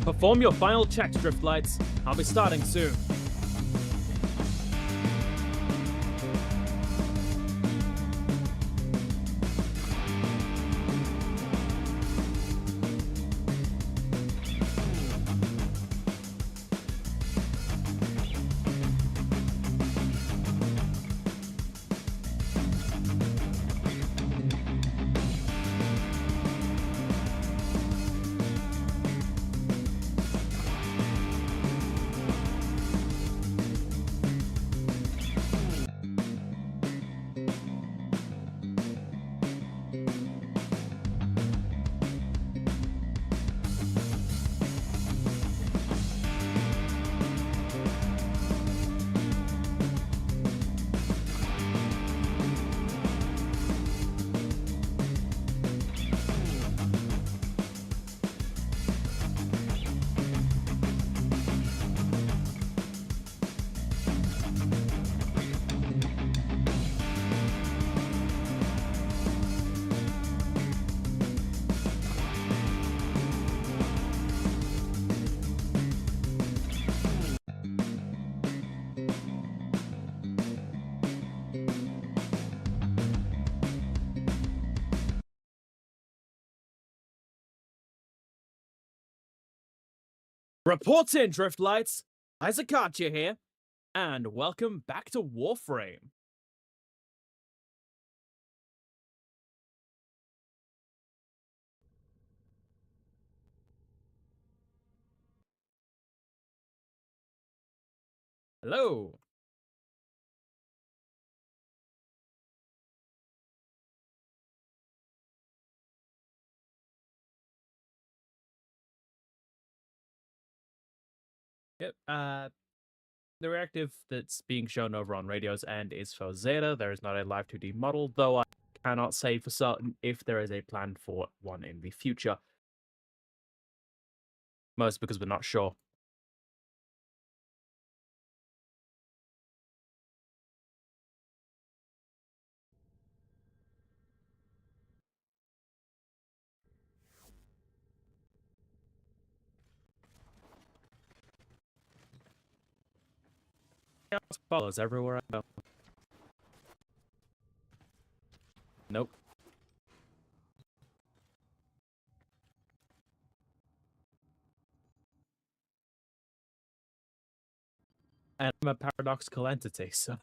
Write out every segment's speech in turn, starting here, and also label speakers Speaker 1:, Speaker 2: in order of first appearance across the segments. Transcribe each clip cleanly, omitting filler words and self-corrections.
Speaker 1: Perform your final checks, Driftlights. I'll be starting soon. Reports in, Driftlights! Isaacatia here, and welcome back to Warframe. Hello! Yep, the reactive that's being shown over on radios and is for Zeta. There is not a live 2D model, though I cannot say for certain if there is a plan for one in the future. Most because we're not sure. Chaos follows everywhere I go. Nope. And I'm a paradoxical entity, so...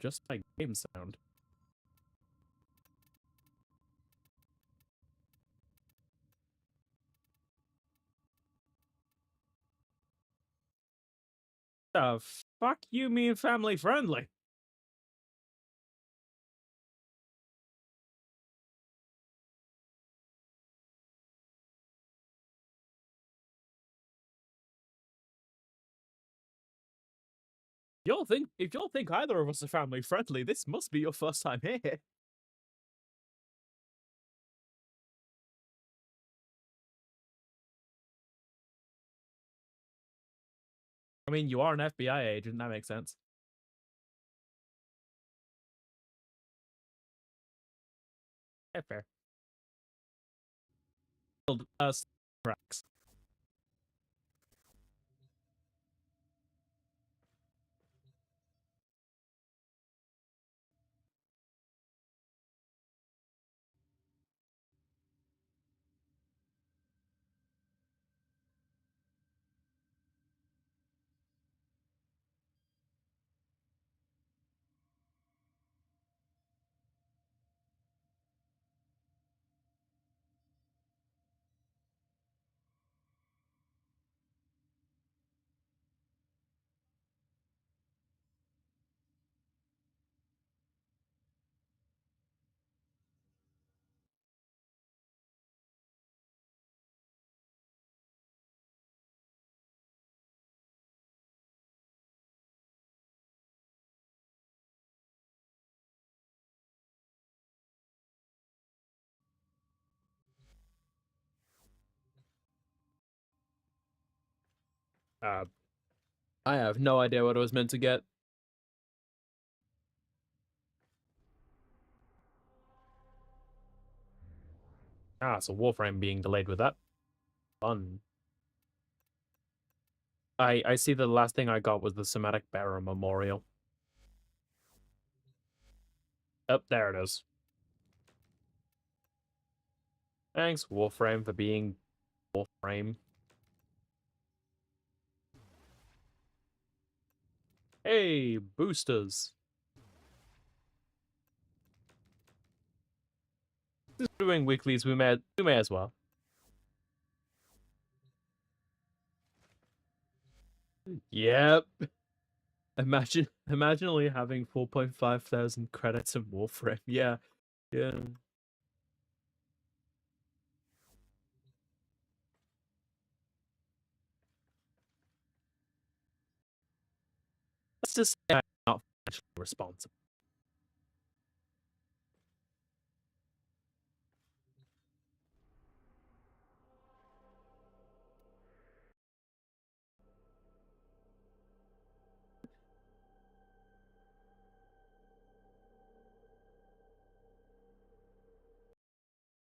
Speaker 1: just like game sound. The fuck you mean family friendly? If y'all think either of us are family friendly, this must be your first time here. I mean, you are an FBI agent, that makes sense. Yeah, fair. Tracks. I have no idea what I was meant to get. Ah, so Warframe being delayed with that. Fun. I see the last thing I got was the Somatic Bearer Memorial. Oh, there it is. Thanks, Warframe, for being Warframe. Hey, boosters. Just doing weeklies, we may as well. Yep. Imagine only having 4.5 thousand credits in Warframe. Yeah. Yeah. Let's just say I'm not financially responsible.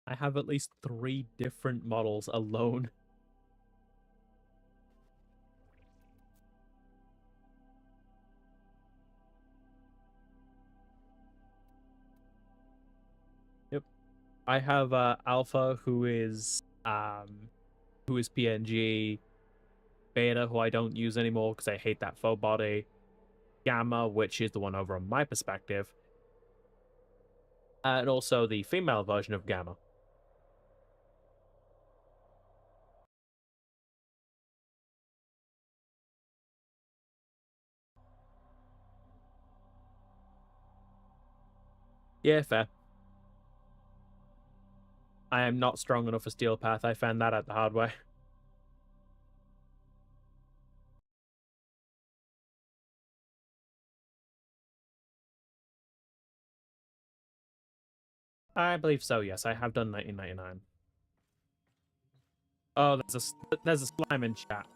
Speaker 1: I have at least 3 different models alone. Yep. I have Alpha who is PNG, Beta who I don't use anymore because I hate that faux body, Gamma, which is the one over on my perspective, and also the female version of Gamma. Yeah, fair. I am not strong enough for Steel Path. I found that out the hard way. I believe so, yes. I have done 1999. Oh, there's a slime in chat.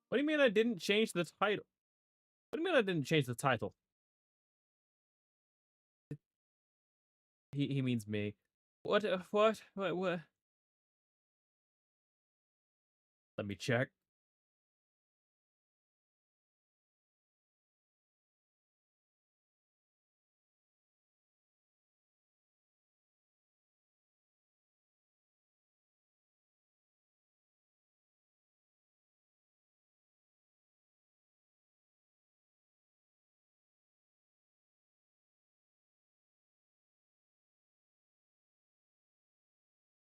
Speaker 1: What do you mean I didn't change the title? What do you mean I didn't change the title? He means me. What? What? Let me check.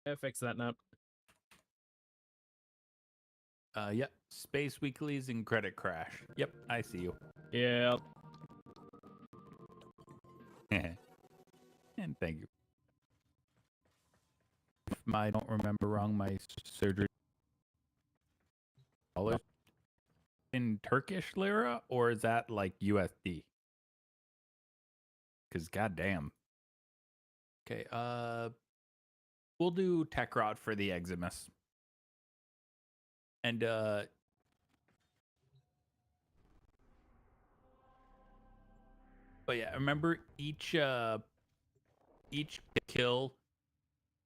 Speaker 1: Yeah, fix that now.
Speaker 2: Yep. Space Weeklies and Credit Crash. Yep, I see you.
Speaker 1: Yeah.
Speaker 2: And thank you. If I don't remember wrong, my surgery dollars in Turkish lira, or is that like USD? Because goddamn. Okay, we'll do Techrot for the Eximus. And but yeah, remember each kill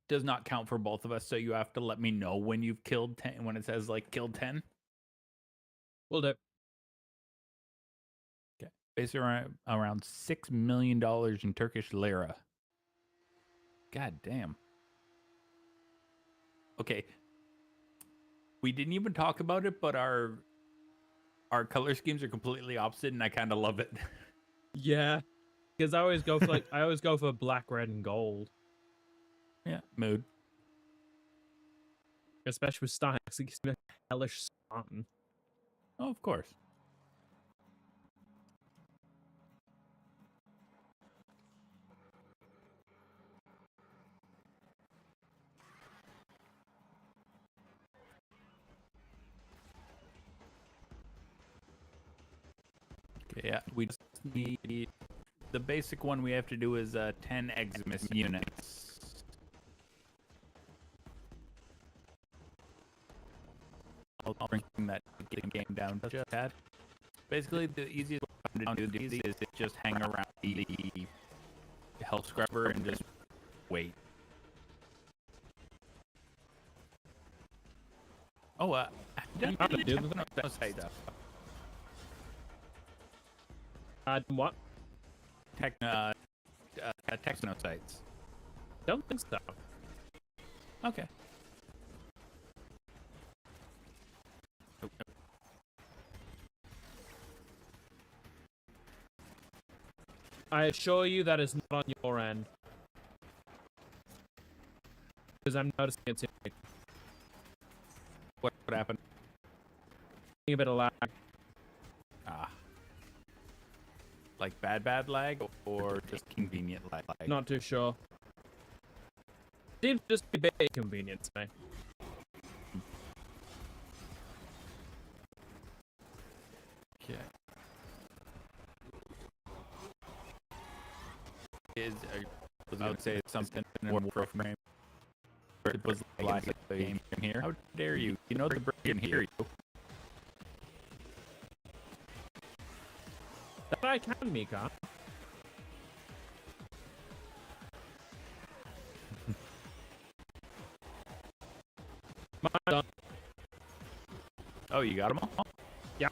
Speaker 2: does not count for both of us, so you have to let me know when you've killed 10 when it says like killed 10.
Speaker 1: Will do.
Speaker 2: Okay. Basically around $6 million in Turkish lira. God damn. Okay. We didn't even talk about it, but our color schemes are completely opposite, and I kind of love it.
Speaker 1: Yeah. Because I always go for I always go for black, red, and gold.
Speaker 2: Yeah, mood.
Speaker 1: Especially with Stein, it gives me a hellish Spartan.
Speaker 2: Oh, of course. Okay, yeah, we just need the basic one we have to do is 10 Eximus units. I'll bring that game down just a tad. Basically, the easiest way to do these is just hang around the health scrubber and just wait. Oh, done
Speaker 1: What?
Speaker 2: Techno sites.
Speaker 1: Don't think so.
Speaker 2: Okay.
Speaker 1: I assure you that is not on your end. Because I'm noticing it too.
Speaker 2: What happened?
Speaker 1: A bit of lag.
Speaker 2: Like bad lag or just convenient lag?
Speaker 1: Not too sure. Seems just to be a bit inconvenient to me.
Speaker 2: Okay. I would say it's something in Warframe. It was like the game here. How dare you? You know the bird can hear you.
Speaker 1: That I can, Mika. Done.
Speaker 2: Oh, you got them all?
Speaker 1: Yeah.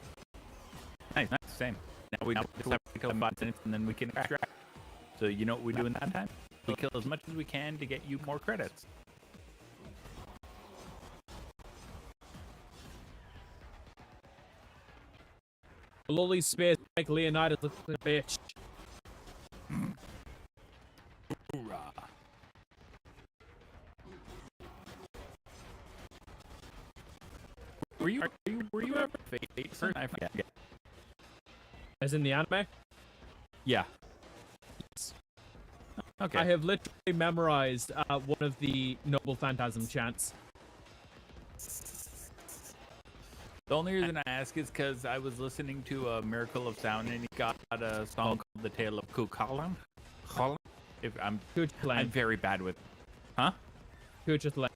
Speaker 2: Nice, same. Now we just have to kill 5 minutes and then we can extract. So you know what we do in that time? We kill as much as we can to get you more credits.
Speaker 1: Lolly Spears make Leonidas look like a bitch.
Speaker 2: Hoorah. Were you ever Fate first? I forget.
Speaker 1: As in the anime?
Speaker 2: Yeah. Okay.
Speaker 1: I have literally memorized one of the Noble Phantasm chants.
Speaker 2: The only reason I ask is because I was listening to a Miracle of Sound and he got a song called "The Tale of Cuchulainn." If I'm very bad with, huh?
Speaker 1: Cuchulainn.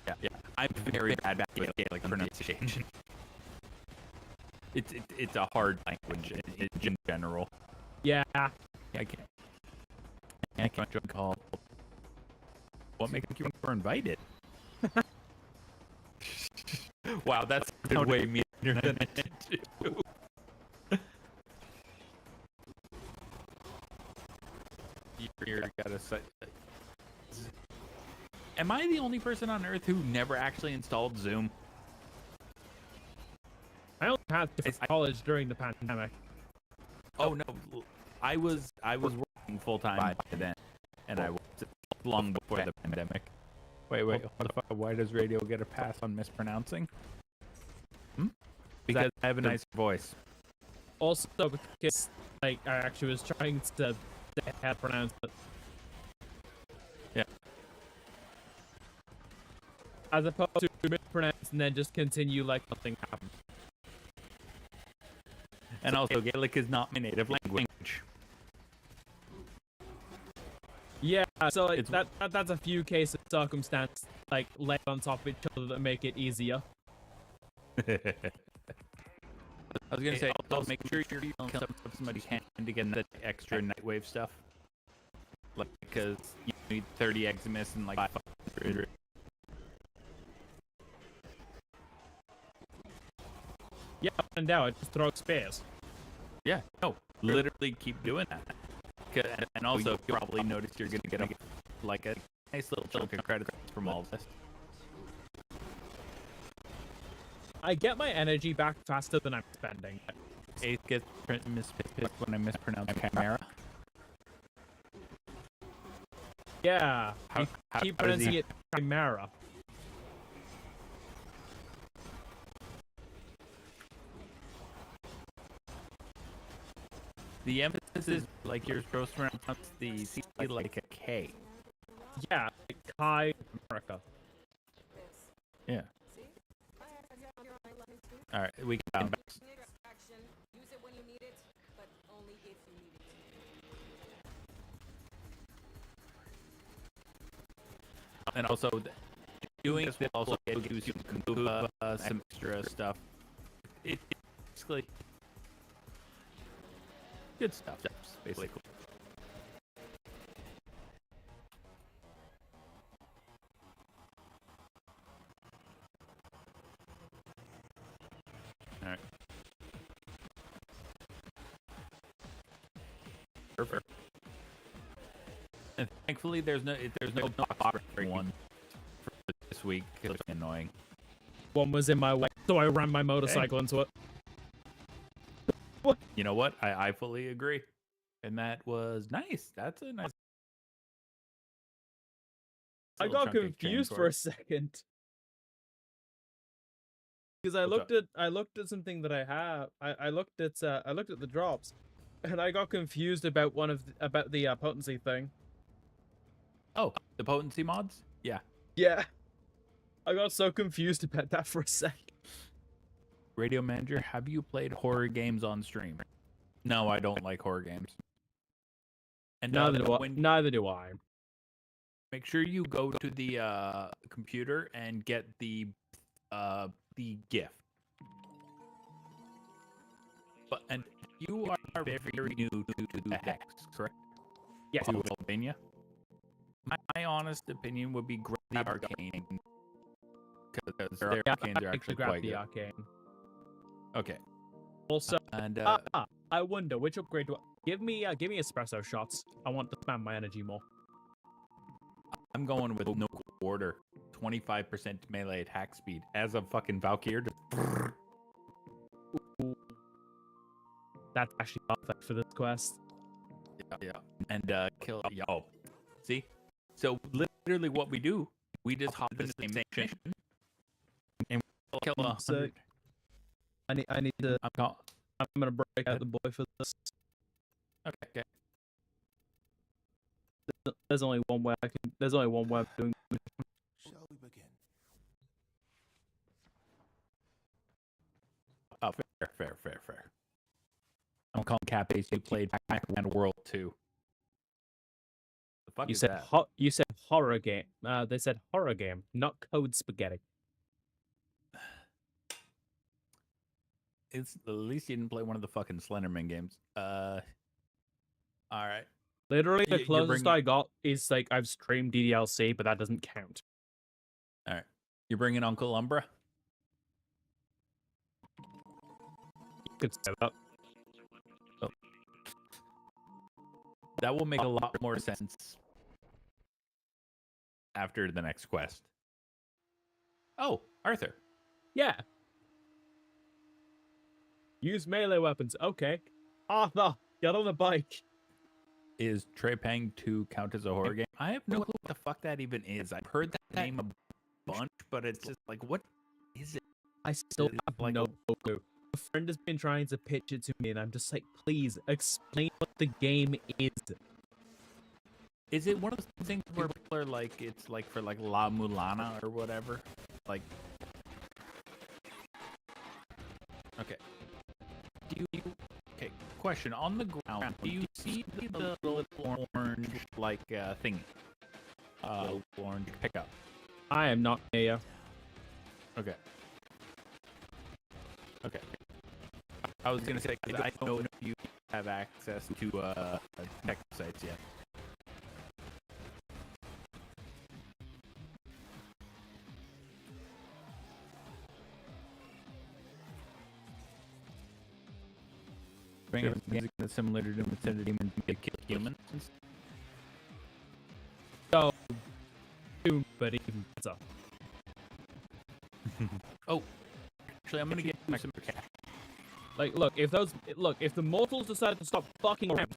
Speaker 2: Yeah. I'm very bad with Gaelic pronunciation. It's a hard language in general.
Speaker 1: Yeah.
Speaker 2: I can't call. What makes you were invited? Wow, that's way meaner than I did too. You gotta say. Am I the only person on Earth who never actually installed Zoom?
Speaker 1: I only had to college during the pandemic.
Speaker 2: Oh no, I was working full time by then, and I was long before the pandemic. Wait, what the fuck? Why does radio get a pass on mispronouncing? Because I have a nice voice.
Speaker 1: Also, because I actually was trying to say how to pronounce it.
Speaker 2: Yeah.
Speaker 1: As opposed to mispronounce and then just continue like nothing happened.
Speaker 2: And also, Gaelic is not my native language.
Speaker 1: Yeah, so like, that's a few cases of circumstance like laid on top of each other that make it easier.
Speaker 2: I was gonna say, also make sure you don't kill somebody's hand to get the extra Nightwave stuff. Like, because you need 30 Eximus and like 500.
Speaker 1: Yeah, and now it just throws spares.
Speaker 2: Yeah, no, literally keep doing that. And also, you probably noticed you're gonna get a nice little chunk of credits from all of this.
Speaker 1: I get my energy back faster than I'm spending it.
Speaker 2: Eighth gets mispissed when I mispronounce Chimera.
Speaker 1: Yeah, you keep pronouncing it Chimera.
Speaker 2: The emphasis is like you're supposed to pronounce the C like a K.
Speaker 1: Yeah, like Kai America.
Speaker 2: Yeah. All right, we can. And also, doing this will also get you some extra stuff. It's basically good stuff, basically. All right. Perfect. And thankfully, there's no Warframe one for this week. It's annoying.
Speaker 1: One was in my way, so I ran my motorcycle into it.
Speaker 2: You know what? I fully agree, and that was nice. That's a nice.
Speaker 1: I got confused for a second because I looked at something that I have. I looked at the drops, and I got confused about about the potency thing.
Speaker 2: Oh, the potency mods? Yeah.
Speaker 1: Yeah. I got so confused about that for a second.
Speaker 2: Radio Manager, have you played horror games on stream? No, I don't like horror games. And
Speaker 1: neither do I.
Speaker 2: Make sure you go to the computer and get the gift. And you are very new to the hex, correct?
Speaker 1: Yes.
Speaker 2: To Albania. My honest opinion would be grab the arcane, because their arcanes are actually quite good.
Speaker 1: Arcane.
Speaker 2: Okay.
Speaker 1: Also,
Speaker 2: and
Speaker 1: I wonder which upgrade do I give me espresso shots. I want to spam my energy more.
Speaker 2: I'm going with no quarter, 25% melee attack speed as a fucking Valkyrie.
Speaker 1: That's actually perfect for this quest.
Speaker 2: Yeah. And kill. Oh, see. So literally, what we do, we just hop in the same mission and we'll kill 100.
Speaker 1: I need to. I'm gonna break out the boy for this.
Speaker 2: Okay.
Speaker 1: There's only one way There's only one way of doing.
Speaker 3: Shall we begin?
Speaker 2: Oh, fair. I'm calling Cap Ace. You played Pac-Man World 2. The fuck
Speaker 1: You
Speaker 2: is
Speaker 1: said
Speaker 2: that?
Speaker 1: You said horror game. They said horror game, not code spaghetti.
Speaker 2: It's at least you didn't play one of the fucking Slenderman games. All right.
Speaker 1: Literally, the closest I got is like I've streamed DDLC, but that doesn't count.
Speaker 2: All right. You're bringing Uncle Umbra?
Speaker 1: You could say that.
Speaker 2: Oh. That will make a lot more sense after the next quest. Oh, Arthur.
Speaker 1: Yeah. Use melee weapons. Okay. Arthur, get on the bike.
Speaker 2: Is Trepang 2 count as a horror game? I have no clue what the fuck that even is. I've heard that name a bunch, but it's just like, what is it?
Speaker 1: I still have like no clue. A friend has been trying to pitch it to me, and I'm just like, please explain what the game is.
Speaker 2: Is it one of those things where people are like, it's like for like La Mulana or whatever? Like, okay. Okay, question. On the ground, do you see the little orange, like, thingy? Orange pickup.
Speaker 1: I am not near.
Speaker 2: Okay. I was gonna say, I don't know if you have access to, tech sites yet. Similar to Demon to kill humans.
Speaker 1: So, but even better.
Speaker 2: Oh, actually, I'm gonna get you some cash.
Speaker 1: Like, look, if the mortals decided to stop fucking around,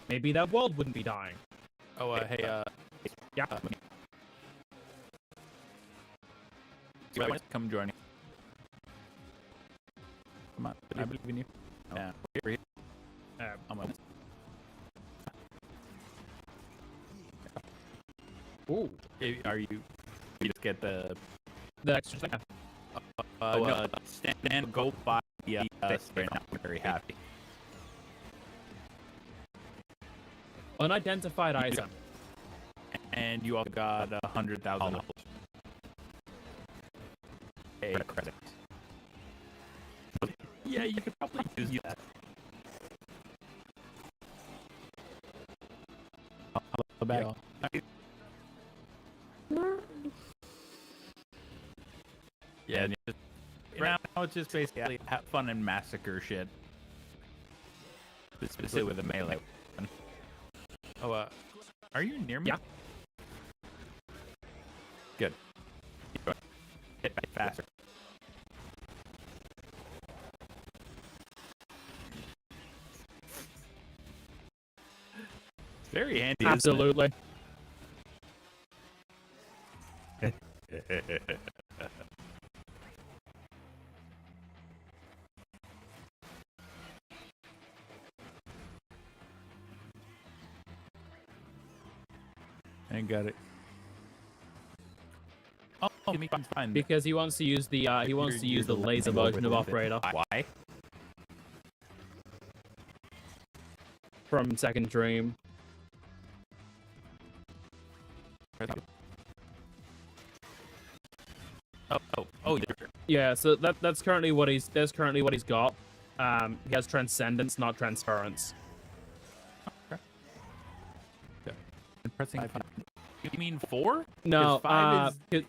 Speaker 1: maybe that world wouldn't be dying.
Speaker 2: Oh, hey,
Speaker 1: yeah.
Speaker 2: Come join me. Come on, I believe in you. Yeah, we're here. I'm on.
Speaker 1: Ooh,
Speaker 2: are you? You just get the
Speaker 1: extra thing.
Speaker 2: No, stand. Go buy the spray. Now I'm very happy.
Speaker 1: Unidentified item.
Speaker 2: And you all got $100,000. A credit. Yeah, you could probably use that. Hello, back. Yeah, now it's just basically have fun and massacre shit. Specifically with a melee weapon. Oh, are you near me?
Speaker 1: Yeah.
Speaker 2: Good. Hit back faster. It's very handy.
Speaker 1: Absolutely.
Speaker 2: I got it. Oh, give me fine.
Speaker 1: Because he wants to use the laser version of Operator
Speaker 2: Why?
Speaker 1: from Second Dream.
Speaker 2: Oh,
Speaker 1: Yeah, so that's currently what he's got. He has Transcendence, not Transference.
Speaker 2: I'm pressing 5. You mean 4?
Speaker 1: No,
Speaker 2: 5 is...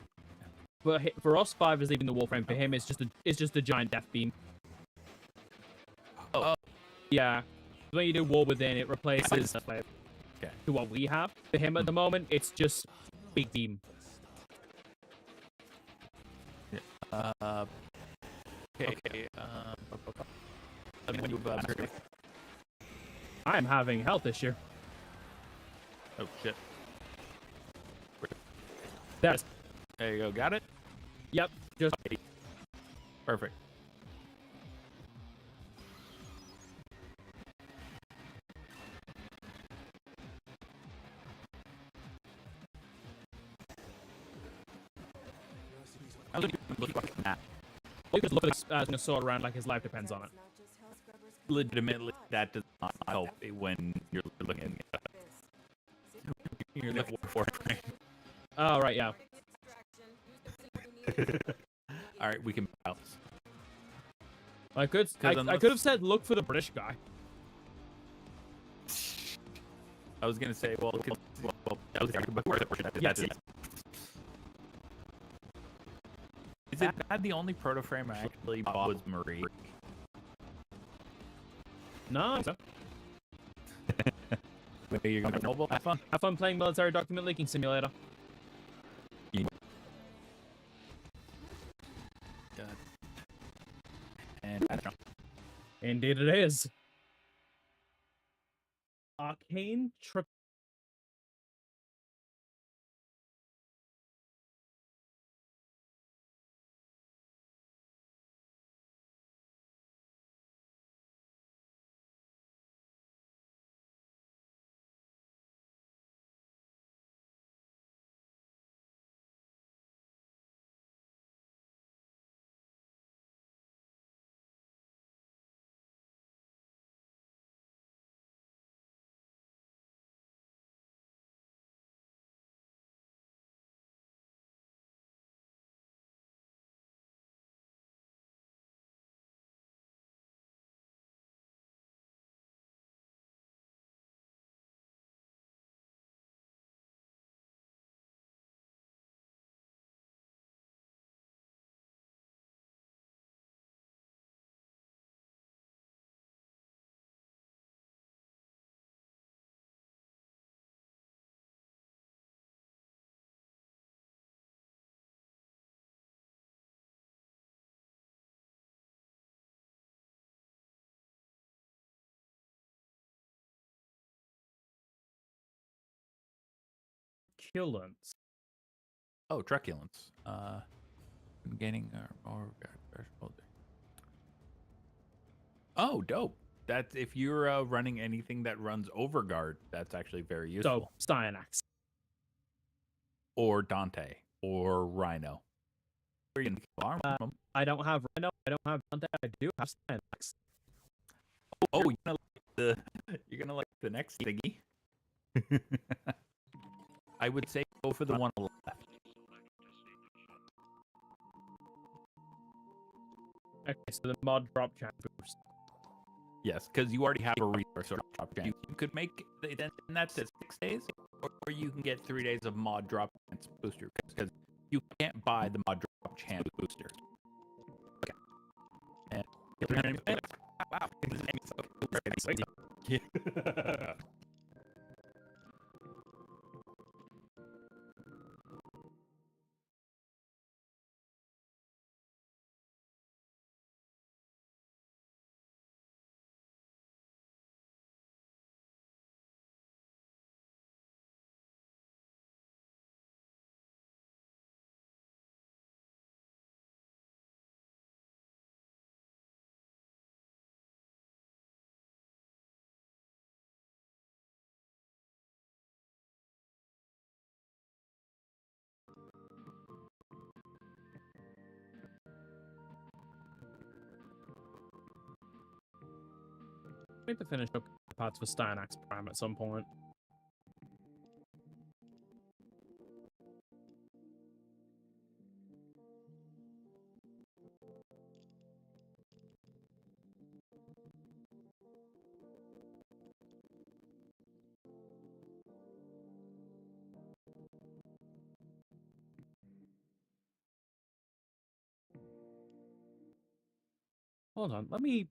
Speaker 1: but for us, 5 is leaving the Warframe. For him, it's just a giant death beam.
Speaker 2: Oh.
Speaker 1: Yeah. When you do War Within, it replaces to what we have. For him at the moment, it's just big beam.
Speaker 2: Okay. Let me move
Speaker 1: I am having health issue.
Speaker 2: Oh shit.
Speaker 1: There
Speaker 2: you go. Got it?
Speaker 1: Yep. Just
Speaker 2: Perfect. I was looking at that.
Speaker 1: you could look at the sword around like his life depends on it.
Speaker 2: Legitimately, that does not help when you're looking at you're looking for Warframe.
Speaker 1: Oh right, yeah.
Speaker 2: All right, we can bounce.
Speaker 1: I could have said look for the British guy.
Speaker 2: I was gonna say, well, that was before the portion.
Speaker 1: Yes.
Speaker 2: Is it bad? The only proto frame I actually bought was Marie.
Speaker 1: No. So.
Speaker 2: Wait, you're going to mobile? Have fun.
Speaker 1: Have fun playing Military Document Leaking Simulator.
Speaker 2: And I don't know.
Speaker 1: Indeed it is. Arcane Trip. Truculence.
Speaker 2: Oh, truculence. Gaining more. Oh, dope. That's if you're running anything that runs Overguard, that's actually very useful.
Speaker 1: So, Styanax.
Speaker 2: Or Dante. Or Rhino.
Speaker 1: I don't have Rhino. I don't have Dante. I do have Styanax.
Speaker 2: Oh, you're gonna like the next thingy. I would say go for the one on the left.
Speaker 1: Okay, so the mod drop chance boost.
Speaker 2: Yes, because you already have a resource or drop chance. You could make then that's at 6 days, or you can get 3 days of mod drop chance booster because you can't buy the mod drop chance booster. Okay. And wow. Yeah.
Speaker 1: I need to finish up parts for Styanax Prime at some point. Hold on, let me...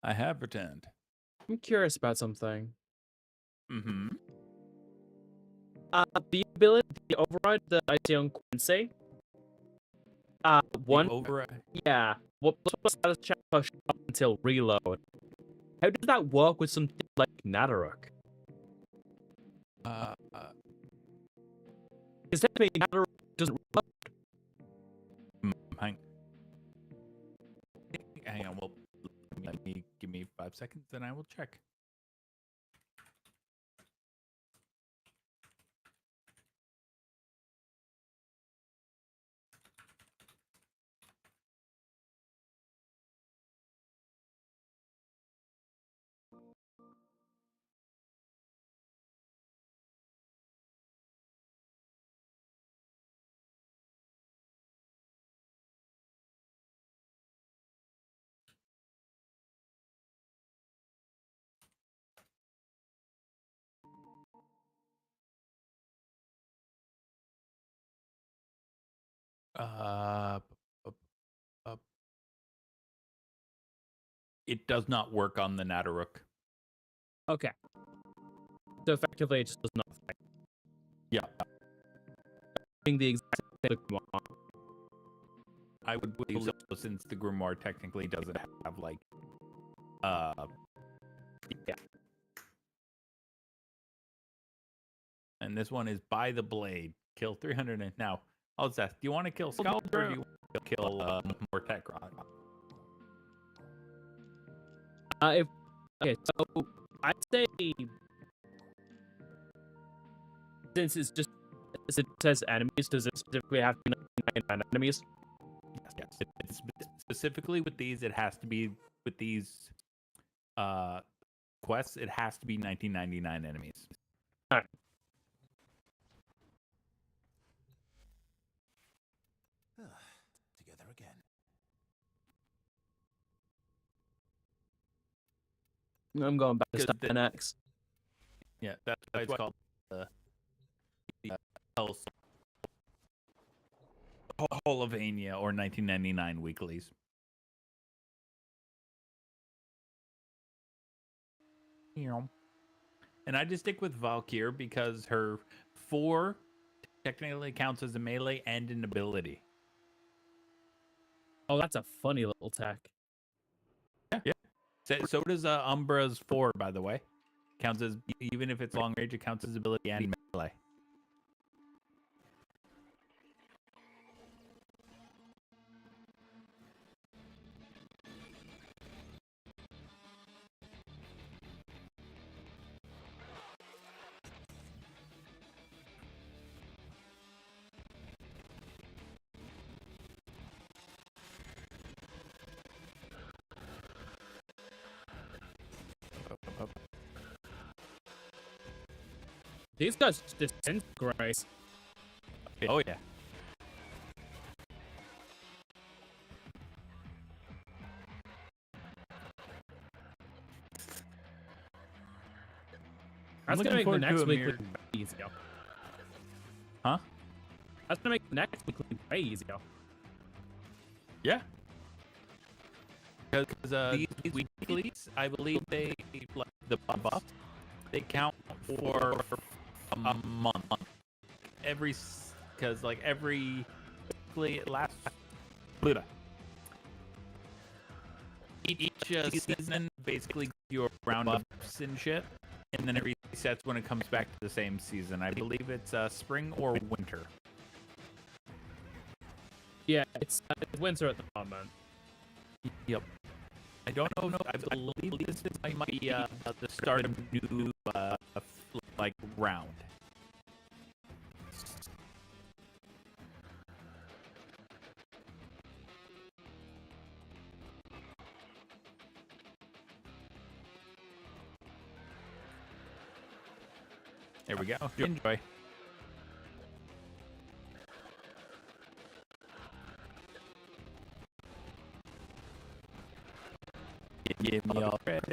Speaker 2: I have returned.
Speaker 1: I'm curious about something.
Speaker 2: Mm-hmm.
Speaker 1: The ability, the override that I see on Quincy. One...
Speaker 2: Override.
Speaker 1: Yeah. What's the status check push up until reload? How does that work with something like Nadaruk? Because technically Nadaruk doesn't reload.
Speaker 2: Hang on, well, give me 5 seconds, and I will check. It does not work on the Nadaruk.
Speaker 1: Okay. So effectively it just does nothing.
Speaker 2: Yeah.
Speaker 1: Doing the exact same thing.
Speaker 2: I would believe so, since the Grimoire technically doesn't have, like, yeah. And this one is by the blade. Kill 300 and... Now, I'll just ask, do you want to kill Stalker or do you want to kill Mortekron?
Speaker 1: Okay, so I'd say... Since it's just... As it says enemies, does it specifically have to be 99 enemies?
Speaker 2: Yes. It's specifically with these, it has to be... With these quests, it has to be 1999 enemies.
Speaker 1: Alright.
Speaker 3: Together again.
Speaker 1: I'm going back to Styanax.
Speaker 2: Yeah, that's why it's called the Holovania or 1999 Weeklies. And I just stick with Valkyr because her 4 technically counts as a melee and an ability.
Speaker 1: Oh, that's a funny little tech.
Speaker 2: Yeah. So does Umbra's 4, by the way. Counts as, even if it's long range, it counts as ability and melee.
Speaker 1: These guys just disintegrate.
Speaker 2: Oh yeah.
Speaker 1: That's gonna make the next weekly easier.
Speaker 2: Huh?
Speaker 1: That's gonna make the next weekly way easier.
Speaker 2: Yeah. Because these weeklies, I believe they like the buffs. They count for a month. Because like every weekly last. Each season basically gives you a round of buffs and shit, and then it resets when it comes back to the same season. I believe it's spring or winter.
Speaker 1: Yeah, it's winter at the moment.
Speaker 2: Yep. I don't know. I believe this might be the start of a new like round. There we go. Enjoy. Give me all credit.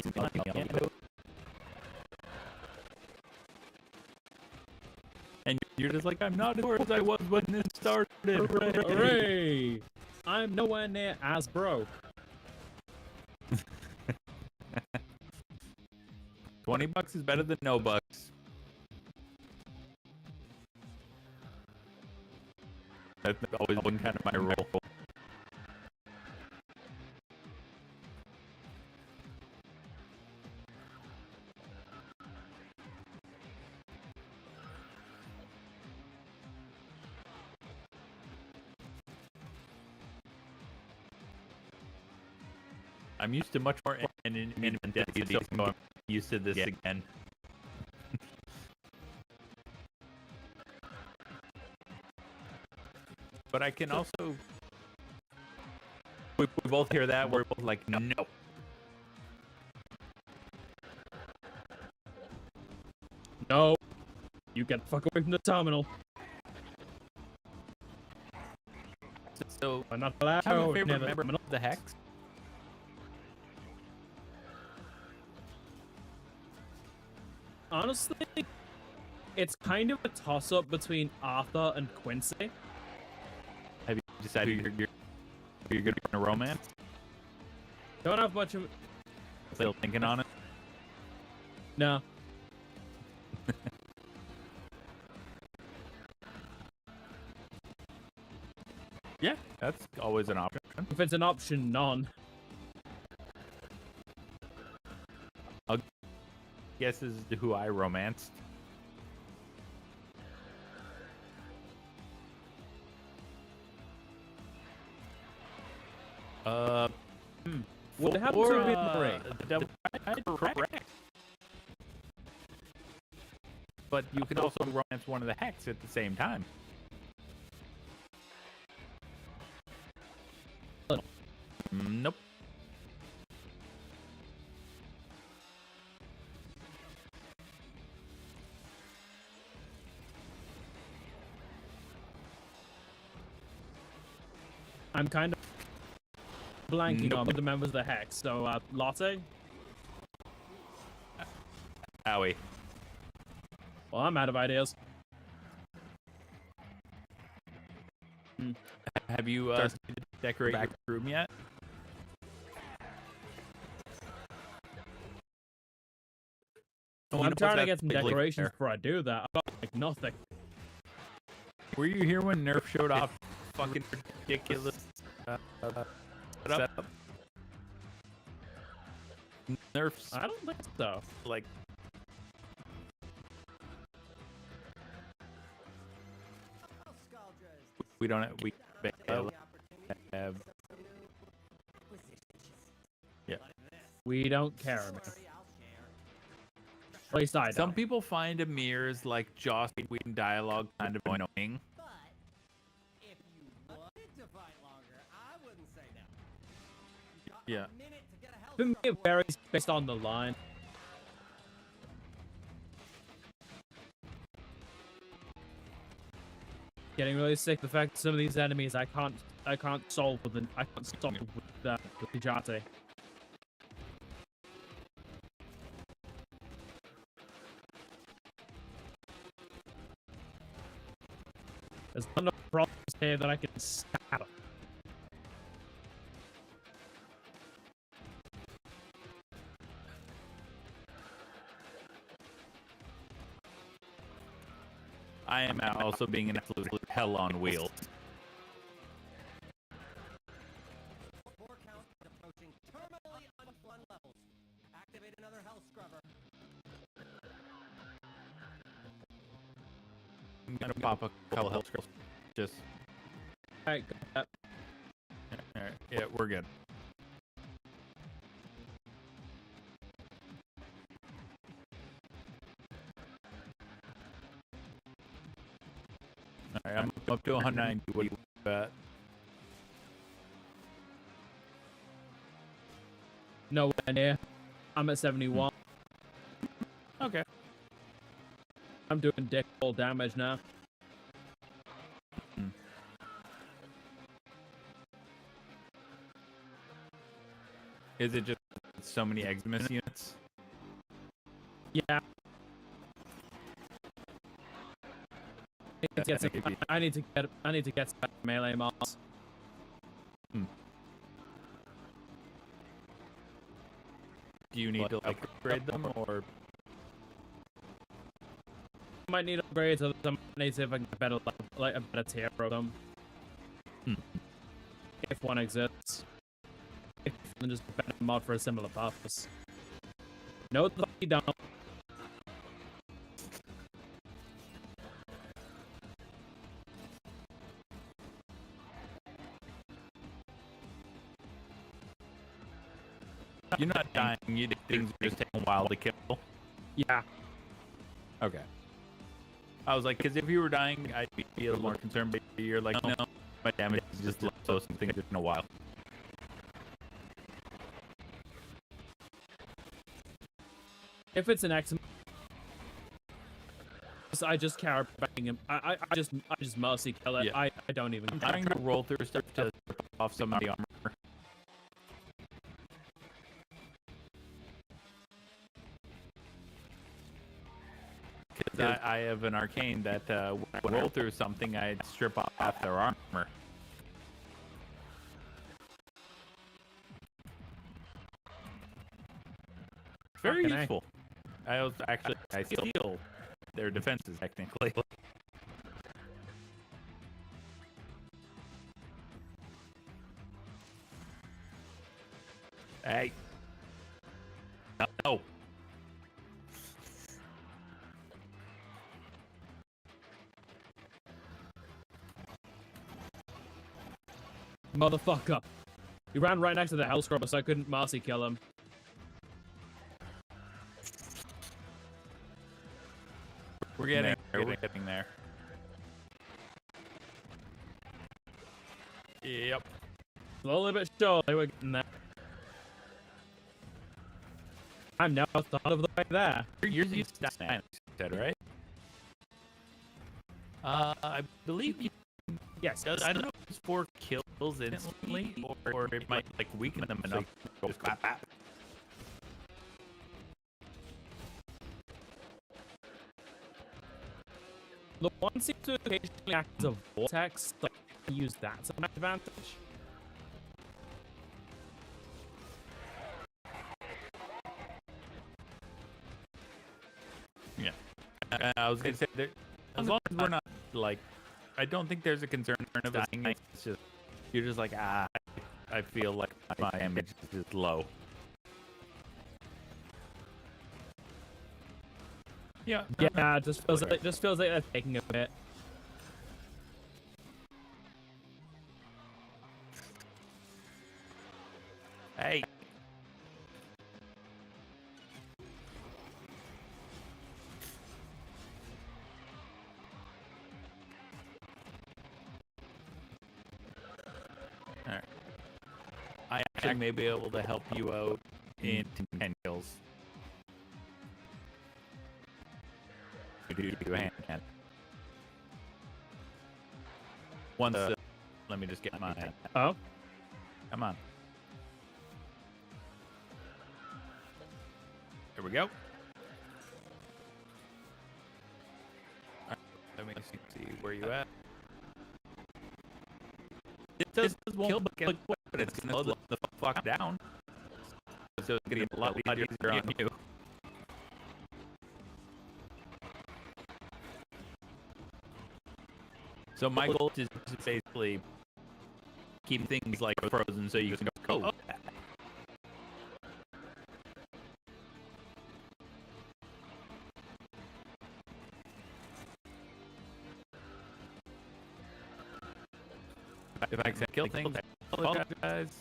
Speaker 2: And you're just like, I'm not as poor as I was when this started.
Speaker 1: Hooray! I'm nowhere near as broke.
Speaker 2: 20 bucks is better than no bucks. That's always been kind of my role. I'm used to much more in density, so I'm used to this again. But I can also... We both hear that, we're both like, no.
Speaker 1: No. You get the fuck away from the terminal.
Speaker 2: So,
Speaker 1: I'm not allowed
Speaker 2: have a favorite
Speaker 1: near the
Speaker 2: member
Speaker 1: terminal.
Speaker 2: of the Hex?
Speaker 1: Honestly, it's kind of a toss-up between Arthur and Quincy.
Speaker 2: Have you decided you're going to be in a romance?
Speaker 1: Don't have much of...
Speaker 2: Still thinking on it?
Speaker 1: No.
Speaker 2: Yeah, that's always an option.
Speaker 1: If it's an option, none.
Speaker 2: Guesses who I romanced.
Speaker 1: What happened to me in the ring?
Speaker 2: The Devil correct. But you can also romance one of the Hex at the same time. Nope.
Speaker 1: I'm kind of blanking on the members of the Hex. So, Latte?
Speaker 2: Owie.
Speaker 1: Well, I'm out of ideas.
Speaker 2: Have you started to decorate your room yet?
Speaker 1: I'm trying to get some decorations before I do that. I got like nothing.
Speaker 2: Were you here when Nerf showed off fucking ridiculous setup? Nerf's
Speaker 1: I don't think so.
Speaker 2: like we don't have, we have yeah.
Speaker 1: We don't care, man. At least I don't.
Speaker 2: Some people find Amir's like Joss Whedon dialogue kind of annoying.
Speaker 4: But if you wanted to fight longer, I wouldn't say no. You got
Speaker 2: Yeah.
Speaker 4: a minute to get a health
Speaker 1: For me,
Speaker 4: shot
Speaker 1: it varies based on the line. Getting really sick of the fact that some of these enemies I can't solve with the Jate. There's not enough problems here that I can stab.
Speaker 2: I am also being an absolute hell on wheels.
Speaker 4: Core count is approaching terminally unfun levels. Activate another health scrubber.
Speaker 2: I'm gonna pop a couple health scrolls. Just.
Speaker 1: Alright, got that.
Speaker 2: Alright, yeah, we're good. Alright, I'm up to 190. What do you bet?
Speaker 1: Nowhere near. I'm at 71.
Speaker 2: Okay.
Speaker 1: I'm doing dick all damage now.
Speaker 2: Is it just so many Eximus units?
Speaker 1: Yeah. I need to get some melee mods.
Speaker 2: Do you need to like upgrade them or?
Speaker 1: I might need upgrades, or I might need to see if I can get better, like a better tier of them. If one exists. If then just a better mod for a similar purpose. No, the fuck you don't.
Speaker 2: You're not dying. You things are just taking a while to kill.
Speaker 1: Yeah.
Speaker 2: Okay. I was like, because if you were dying, I'd be a little more concerned. But you're like, no, my damage is just low, so something just in a while.
Speaker 1: If it's an X, I just care about him. I just mercy kill it.
Speaker 2: Yeah.
Speaker 1: I don't even.
Speaker 2: I'm trying to roll through stuff to strip off some of the armor. Because I have an arcane that when I roll through something, I'd strip off half their armor. Very
Speaker 1: Fucking A.
Speaker 2: useful. I also I steal their defenses technically. Hey. No.
Speaker 1: Motherfucker. He ran right next to the hell scrubber, so I couldn't mercy kill him.
Speaker 2: We're getting there. We're getting there. Yep.
Speaker 1: Slowly but surely we're getting there. I'm now at the heart of the way there.
Speaker 2: You're used to that, you said, right? I believe you.
Speaker 1: Yes.
Speaker 2: I don't know if it's 4 kills instantly, or it might like weaken them enough. Just clap.
Speaker 1: The one seems to occasionally act as a vortex, so I can use that to my advantage.
Speaker 2: Yeah. I was gonna say, as long as we're not like, I don't think there's a concern of dying. It's just you're just like I feel like my damage is just low. Yeah.
Speaker 1: Yeah, it just feels like they're taking a bit.
Speaker 2: Hey. Alright. I actually may be able to help you out in 10 kills. You do a hand cannon. Once, let me just get my.
Speaker 1: Oh,
Speaker 2: Come on. There we go. Alright, let me see where you at. It does won't kill, but it's gonna slow the fuck down. So it's gonna get a lot easier on you. So my goal is to basically keep things like frozen so you can go. Oh. If I can kill things, I apologize.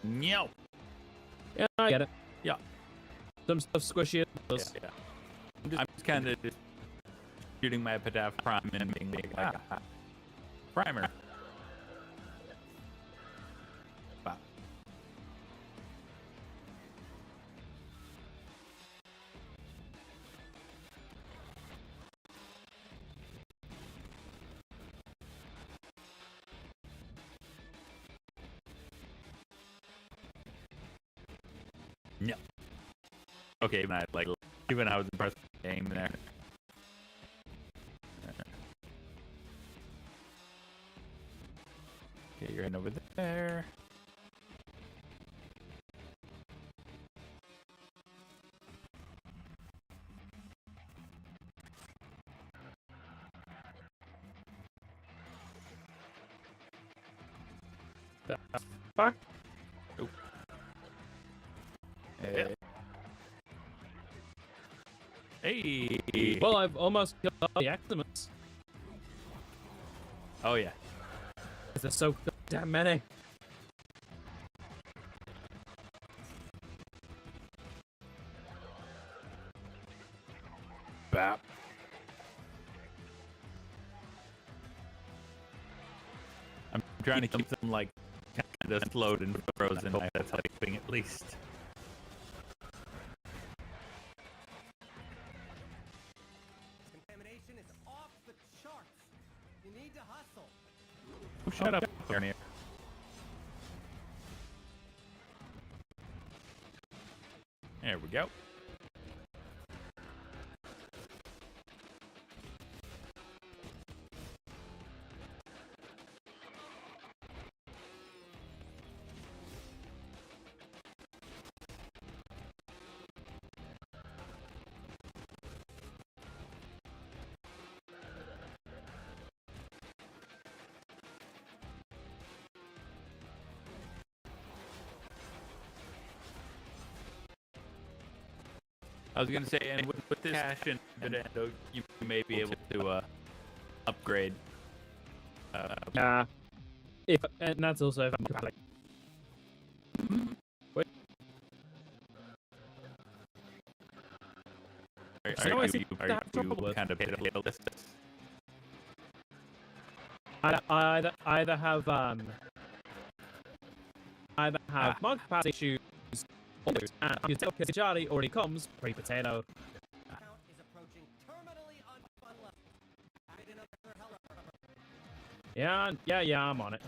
Speaker 2: No.
Speaker 1: yeah, I get it.
Speaker 2: Yeah.
Speaker 1: Some stuff squishy.
Speaker 2: Yeah. I'm just kind of shooting my epitaph prime and being like, primer. Wow. No. Okay, even I was impressed with the game there. Okay, you're heading over there.
Speaker 1: Fuck.
Speaker 2: Oop. Hey. Hey.
Speaker 1: Well, I've almost killed all the Actiments.
Speaker 2: Oh yeah.
Speaker 1: There's so damn many.
Speaker 2: Bap. I'm trying to keep them like kind of slowed and frozen. That's helping at least.
Speaker 4: Contamination is off the charts. You need to hustle.
Speaker 2: Oh, shut up, Ernie. There we go. I was gonna say, and with this cash and dividendo, you may be able to upgrade.
Speaker 1: If and that's also if I'm like. Wait.
Speaker 2: Are you kind of hit this?
Speaker 1: I either have mod capacity issues, and because Charlie already comes pre-potato.
Speaker 4: Count is approaching terminally unfun level. Add another helicopter.
Speaker 1: Yeah, I'm on it.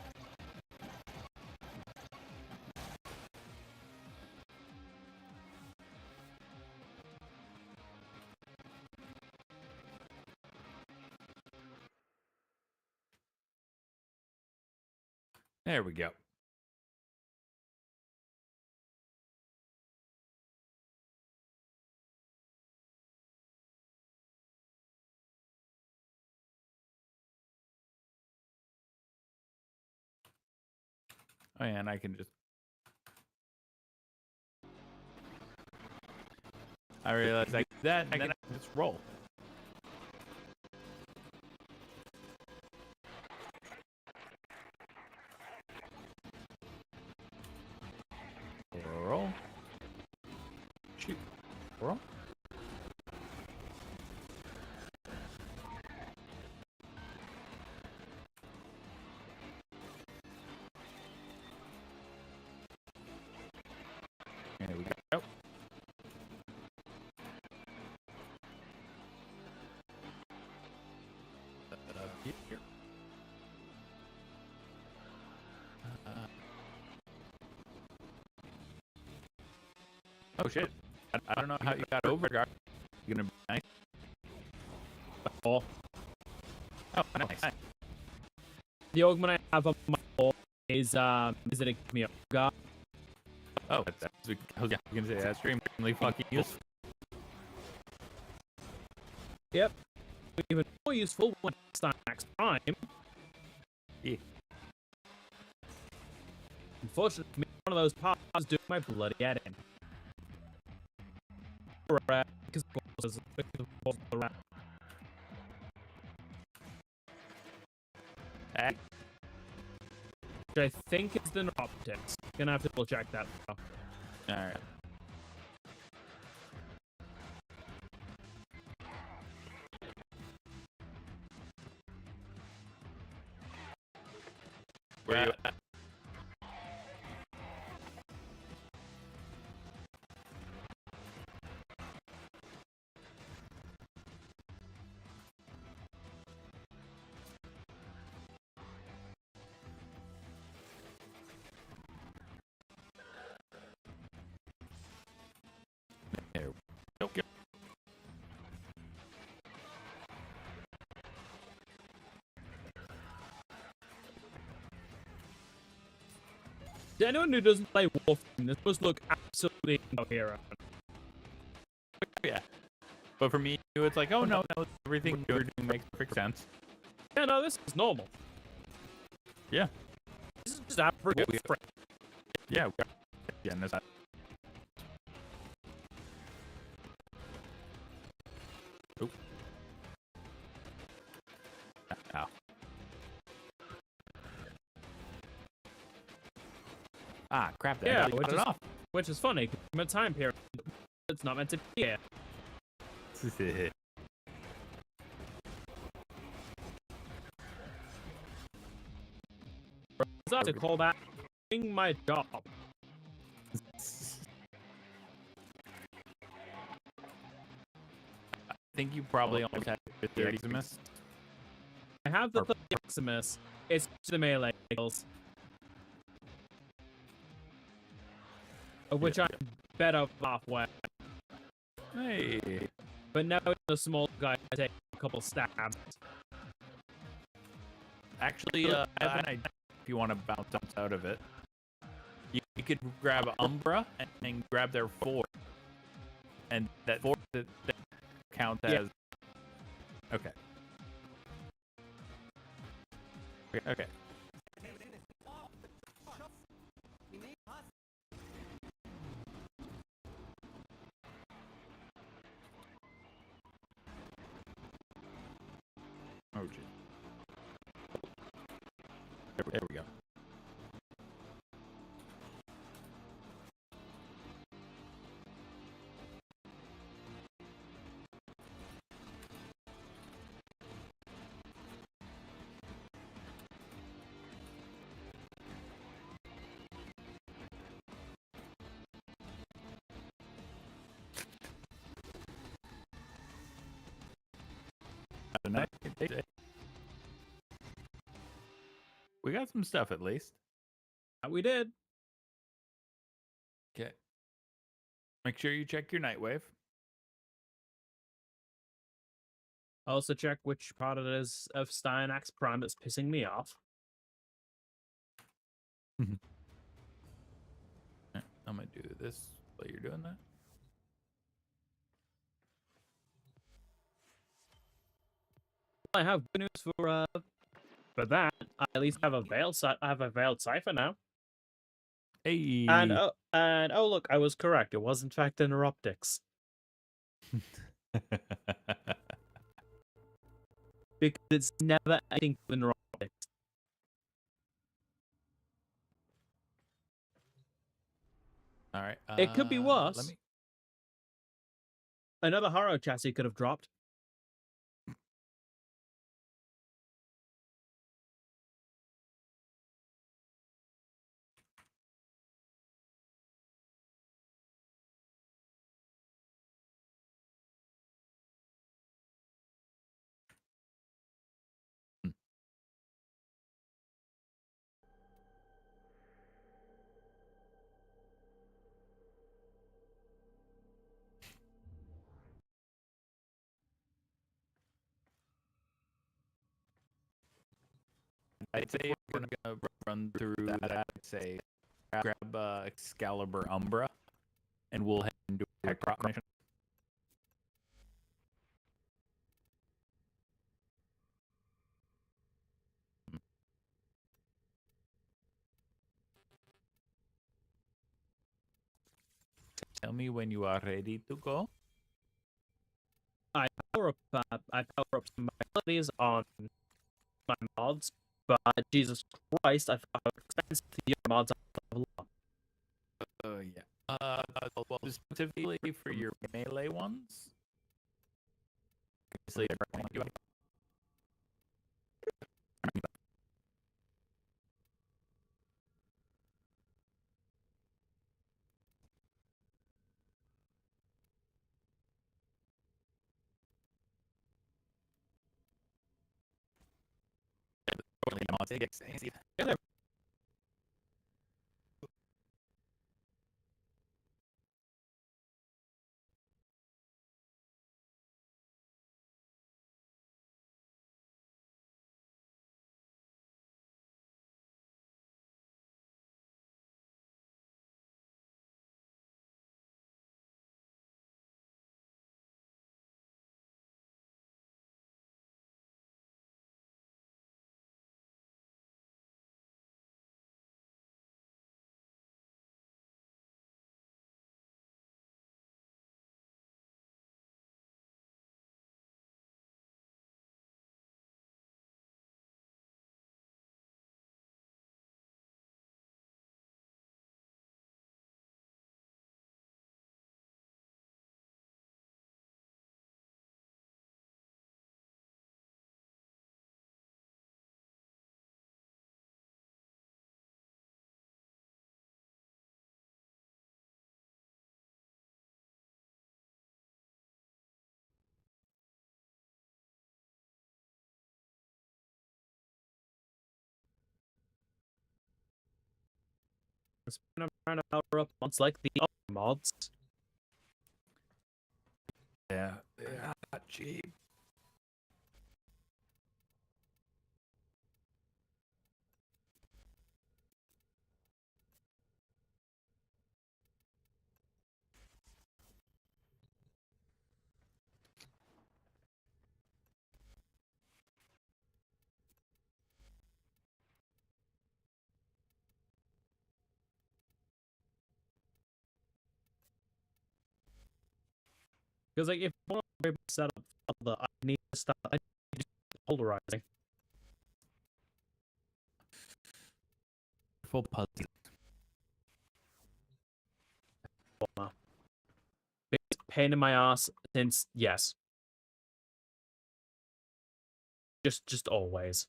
Speaker 2: There we go. Oh yeah, and I can just... I realized I can do that, and then I can just roll. Roll. Shoot. Roll. There we go. Oh shit! I don't know how you got over guard. You gonna be nice?
Speaker 1: Oh,
Speaker 2: Nice.
Speaker 1: the augment I have on my wall is it give me a guard.
Speaker 2: Oh, I was gonna say that's extremely fucking useful.
Speaker 1: Yep. Even more useful when it's next time.
Speaker 2: Yeah.
Speaker 1: Unfortunately, one of those parts is doing my bloody head in. Because the rat. Which I think is the optics. Gonna have to double check that though.
Speaker 2: Alright. Where you at? There we go.
Speaker 1: To anyone who doesn't play Warframe, this must look absolutely incoherent.
Speaker 2: Yeah. But for me, it's like, oh no, everything you're doing makes perfect sense.
Speaker 1: Yeah, no, this is normal.
Speaker 2: Yeah.
Speaker 1: This is just average Warframe.
Speaker 2: Yeah. We got genocide. Oop. Ow. Ah, crap.
Speaker 1: Yeah,
Speaker 2: I got it off.
Speaker 1: which is funny. 'Cause I'm a time period. It's not meant to be here. I have to call that doing my job.
Speaker 2: I think you probably almost had the Maximus.
Speaker 1: I have the Maximus. It's the melee skills. Of which
Speaker 2: Yeah,
Speaker 1: I'm better halfway.
Speaker 2: Hey.
Speaker 1: But now the small guy I take a couple stabs.
Speaker 2: Actually, I have an idea if you want to bounce out of it. You could grab Umbra and grab their fort. And that fort that count as...
Speaker 1: Yeah.
Speaker 2: Okay. Okay. Oh, gee. There we go. Have a nice day. We got some stuff at least.
Speaker 1: We did.
Speaker 2: Okay. Make sure you check your Nightwave.
Speaker 1: Also check which part it is of Styanax Prime that's pissing me off.
Speaker 2: I'm gonna do this while you're doing that.
Speaker 1: I have good news for that. I at least have a veiled cipher now.
Speaker 2: Hey.
Speaker 1: And oh look, I was correct. It was in fact inner optics. Because it's never anything but inner optics.
Speaker 2: All right.
Speaker 1: It could be worse.
Speaker 2: Let me...
Speaker 1: Another Haro chassis could have dropped.
Speaker 2: I'd say if we're gonna run through that, I'd say grab Excalibur Umbra, and we'll head into a tech prop mission. Tell me when you are ready to go.
Speaker 1: I power up some of my abilities on my mods, but Jesus Christ, I thought how expensive the mods are. Level up.
Speaker 2: Yeah. Well, specifically for your melee ones. Obviously, they're
Speaker 1: Yeah, I'm trying to power up mods like the other mods.
Speaker 2: yeah, not cheap.
Speaker 1: Because like if I want to set up the, I need to start. I need to polarizing.
Speaker 2: Full puzzle.
Speaker 1: Biggest pain in my ass since yes. Just always.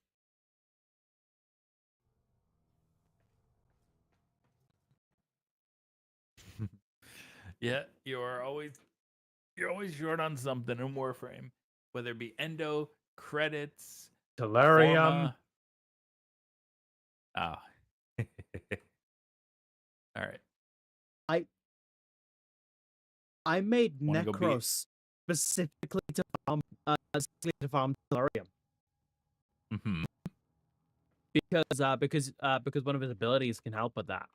Speaker 2: Yeah, you're always short on something in Warframe, whether it be endo, credits,
Speaker 1: Delirium.
Speaker 2: forma. Oh. All right.
Speaker 1: I made
Speaker 2: Wanna go
Speaker 1: Necros specifically to farm Delirium.
Speaker 2: Mm-hmm.
Speaker 1: Because one of his abilities can help with that.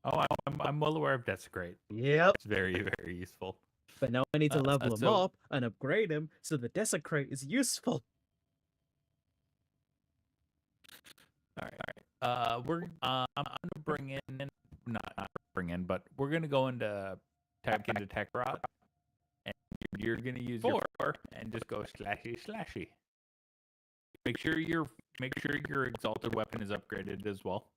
Speaker 2: Oh, I'm well aware of Desecrate.
Speaker 1: Yep.
Speaker 2: It's very, very useful.
Speaker 1: But now I need to level him
Speaker 2: so-
Speaker 1: up and upgrade him so the Desecrate is useful.
Speaker 2: All right. I'm gonna bring in, not bring in, but we're gonna go into tech rod, and you're gonna use your 4 and just go slashy. Make sure your exalted weapon is upgraded as well.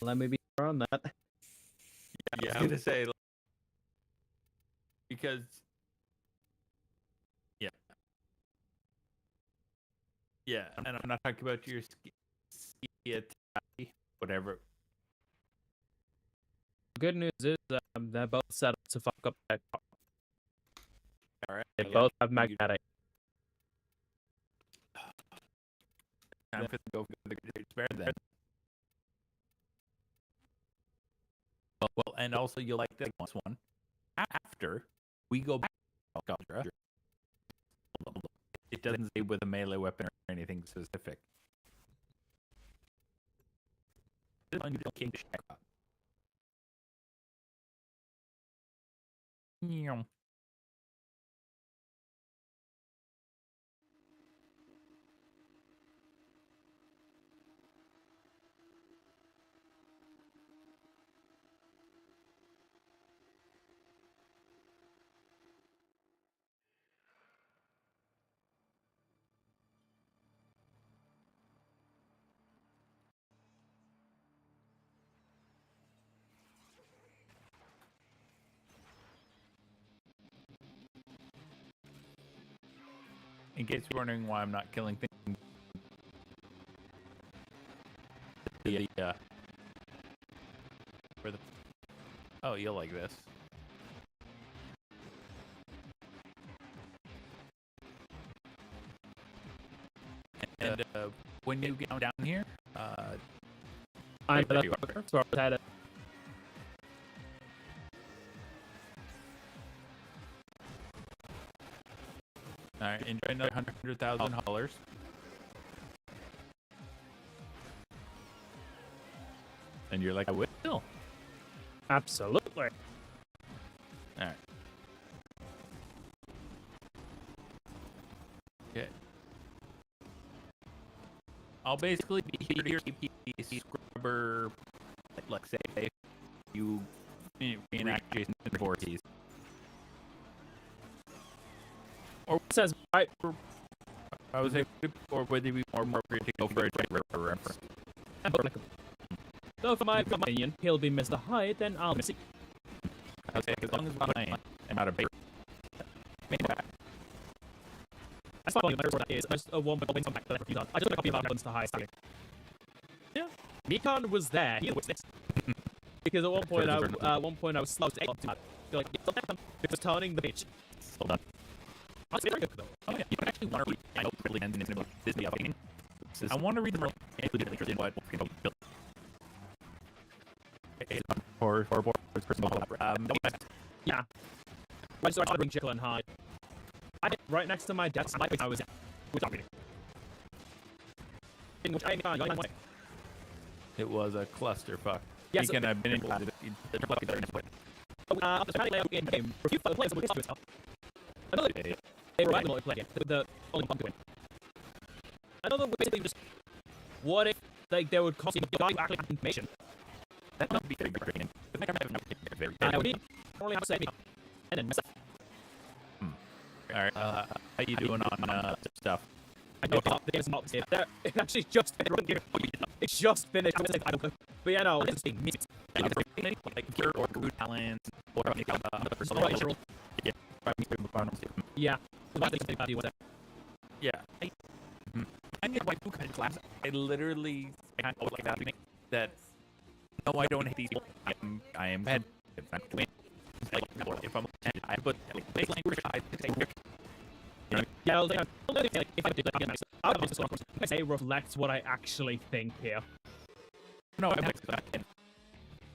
Speaker 1: Let me be sure on that.
Speaker 2: Yeah, I was gonna say because yeah, and I'm not talking about your whatever.
Speaker 1: The good news is they're both set up to fuck up that.
Speaker 2: All right,
Speaker 1: They both have magnetic.
Speaker 2: Time for go for the great spare then. Well, and also you'll like this one. After we go back to Alcantara, It doesn't say with a melee weapon or anything specific. Yeah. In case you're wondering why I'm not killing things, for the oh, you'll like this. And when you get down here,
Speaker 1: I'm
Speaker 2: there you are.
Speaker 1: so I had it.
Speaker 2: All right, enjoy another $100,000. And you're like, I will.
Speaker 1: Absolutely.
Speaker 2: All right. Okay. I'll basically be here to keep the scrubber, let's say, you reenact Jason Voorhees.
Speaker 1: Or it says right.
Speaker 2: I was able to, or would it be more appropriate to go for a reference?
Speaker 1: So for my opinion, he'll be Mr. Hyde, then I'll miss it.
Speaker 2: I would say, as long as I am out of paper.
Speaker 1: That's fine. My is just a one point back that I just got a copy of Mr. Hyde starting. Yeah. Mikon was there. He was this. Because at one point I was slow to feel like it was turning the bitch.
Speaker 2: Hold on.
Speaker 1: Oh yeah,
Speaker 2: you don't actually want to read. I know really ends in Disney opinion. I want to read the more interested in what for personal.
Speaker 1: Yeah. I started to bring Jekyll and Hyde. I had right next to my desk. I was reading. In which
Speaker 2: It was a clusterfuck.
Speaker 1: Yes,
Speaker 2: Weekend I've been able to
Speaker 1: after the layout game, review for the players with itself. Another they were right to play the only one to win. Another basically just what if like they would cost you actually information.
Speaker 2: That would be very great.
Speaker 1: I would only have to say and then myself.
Speaker 2: Alright, how you doing on stuff?
Speaker 1: I know the game's not here. It actually just finished. It's just finished. But yeah, no, it's being missed.
Speaker 2: Like gear or good talents or
Speaker 1: yeah.
Speaker 2: Yeah. I get white book class. I literally can't go like that. No, I don't hate these people. I am bad. If I'm doing if I'm I put base language
Speaker 1: yeah, if I did that again, I would just say reflects what I actually think here.
Speaker 2: No, I'm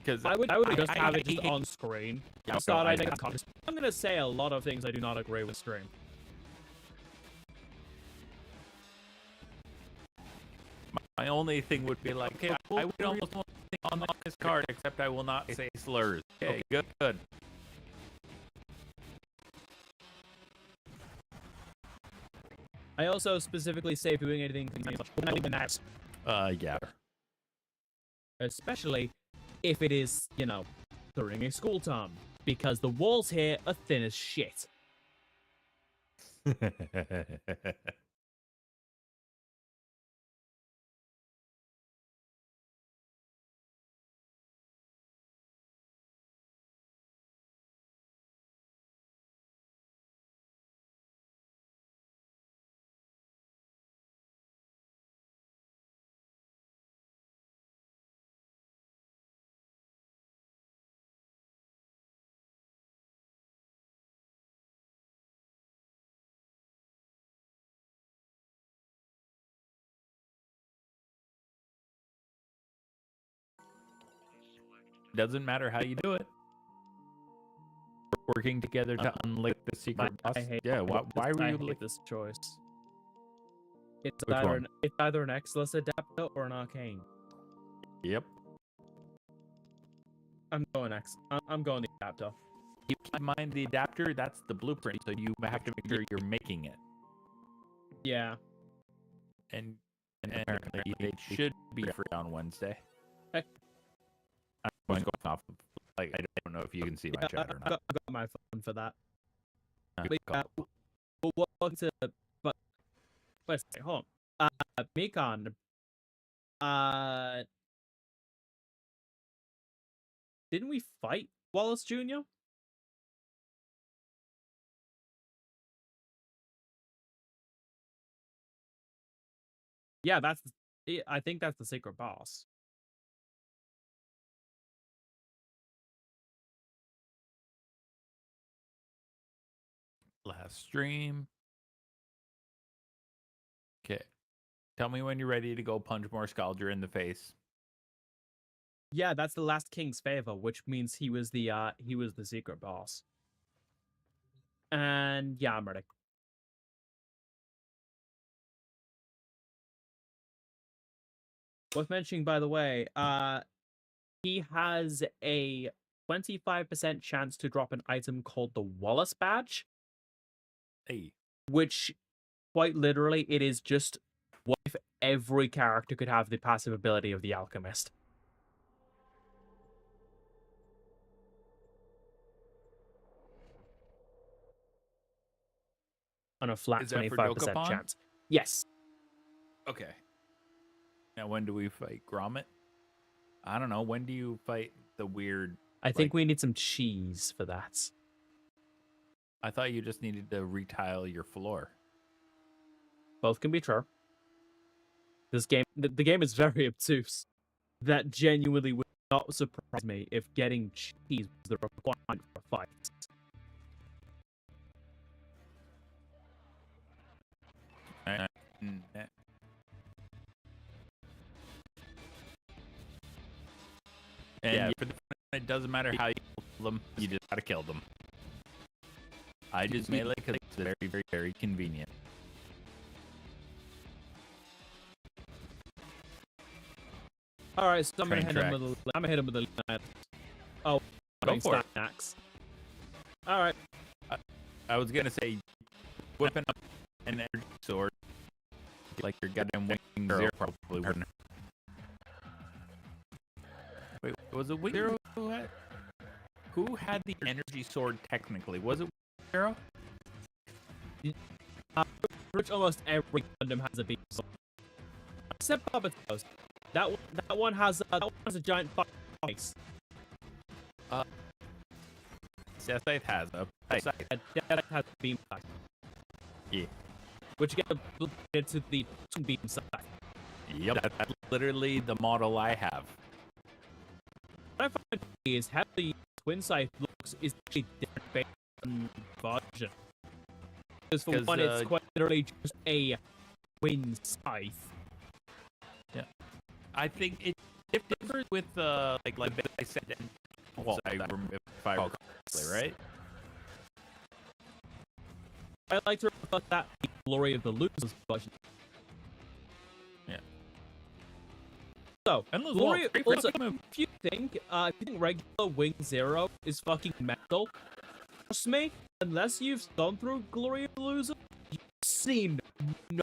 Speaker 2: because
Speaker 1: I would just have it just on screen.
Speaker 2: Yeah,
Speaker 1: I'm gonna say a lot of things I do not agree with stream.
Speaker 2: My only thing would be like, okay, I would almost want to unlock this card, except I will not say slurs. Okay, good.
Speaker 1: I also specifically say if you're doing anything, not even that.
Speaker 2: Yeah.
Speaker 1: Especially if it is, you know, during a school term, because the walls here are thin as shit.
Speaker 2: Doesn't matter how you do it. Working together to unlock the secret boss.
Speaker 1: I hate
Speaker 2: why were you
Speaker 1: like
Speaker 2: like
Speaker 1: this choice? It's
Speaker 2: Which one?
Speaker 1: it's either an Exilus adapter or an Arcane.
Speaker 2: Yep.
Speaker 1: I'm going the adapter.
Speaker 2: Keep in mind the adapter, that's the blueprint, so you have to make sure you're making it.
Speaker 1: Yeah.
Speaker 2: And apparently it should be free on Wednesday.
Speaker 1: Heck.
Speaker 2: I'm going off of, like, I don't know if you can see my chat or
Speaker 1: I
Speaker 2: not.
Speaker 1: got my phone for that.
Speaker 2: Cool.
Speaker 1: Welcome to, but wait a second, hold on. Mikon. Didn't we fight Wallace Jr.? Yeah, I think that's the secret boss.
Speaker 2: Last stream. Okay. Tell me when you're ready to go punch more Scalger in the face.
Speaker 1: Yeah, that's the last King's Favor, which means he was the secret boss. And yeah, I'm ready. Worth mentioning, by the way, he has a 25% chance to drop an item called the Wallace Badge.
Speaker 2: Hey.
Speaker 1: Which, quite literally, it is just what if every character could have the passive ability of the Alchemist. On a flat 25% chance. Yes.
Speaker 2: Okay. Now, when do we fight Gromit? I don't know. When do you fight the weird...
Speaker 1: I think we need some cheese for that.
Speaker 2: I thought you just needed to retile your floor.
Speaker 1: Both can be true. This game, the game is very obtuse. That genuinely would not surprise me if getting cheese was the requirement for a fight.
Speaker 2: And yeah, for the it doesn't matter how you kill them, you just gotta kill them. I just melee because it's very, very, very convenient.
Speaker 1: All right, so I'm gonna hit him with a oh,
Speaker 2: go for it.
Speaker 1: Axe. All right.
Speaker 2: I was gonna say, whipping up an energy sword like your goddamn wing zero probably wouldn't. Wait, was it Wing Zero who had the energy sword technically? Was it Zero?
Speaker 1: Which almost every Gundam has a beam sword. Except Babatos. That one has a giant face.
Speaker 2: Scythe has a
Speaker 1: That has a beam size.
Speaker 2: Yeah.
Speaker 1: Which get into the beam size.
Speaker 2: Yep, that's literally the model I have.
Speaker 1: What I find is how the twin scythe looks is actually different based on version. Because for one, it's quite literally just a twin scythe.
Speaker 2: Yeah, I think it differs with like I said, well, if I recall correctly, right?
Speaker 1: I like to refer that the glory of the losers version.
Speaker 2: Yeah.
Speaker 1: So, glory. Also, if you think regular Wing Zero is fucking mental, trust me, unless you've gone through Glory of the Loser, you've seen no.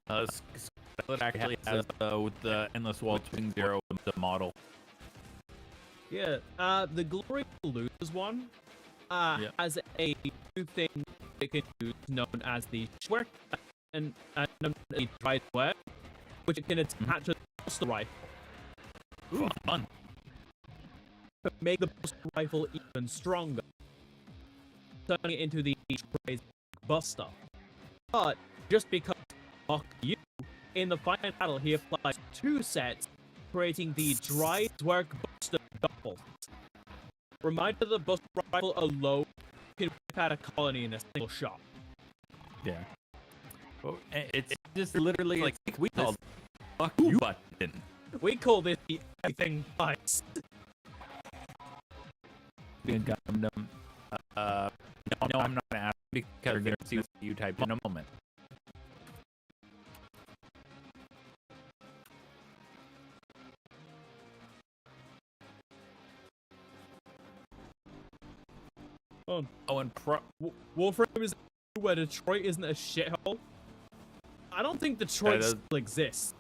Speaker 2: It actually has with the Endless Waltz Wing Zero the model.
Speaker 1: Yeah, the Glory of the Losers one has a new thing it can use known as the Schwerk and a dried web, which it can attach to the Buster Rifle.
Speaker 2: Ooh, fun.
Speaker 1: To make the Buster Rifle even stronger, turning it into the Crazy Buster. But just because fuck you, in the final battle he applies 2 sets, creating the Dry Dwerg Buster Double. Reminder, the Buster Rifle alone can wipe out a colony in a single shot.
Speaker 2: Yeah. Well, it's just literally like we call fuck you button.
Speaker 1: We call this the everything bites.
Speaker 2: No, I'm not gonna ask because they're going to see what you type in a moment.
Speaker 1: Oh,
Speaker 2: and
Speaker 1: Warframe is where Detroit isn't a shithole. I don't think Detroit still exists.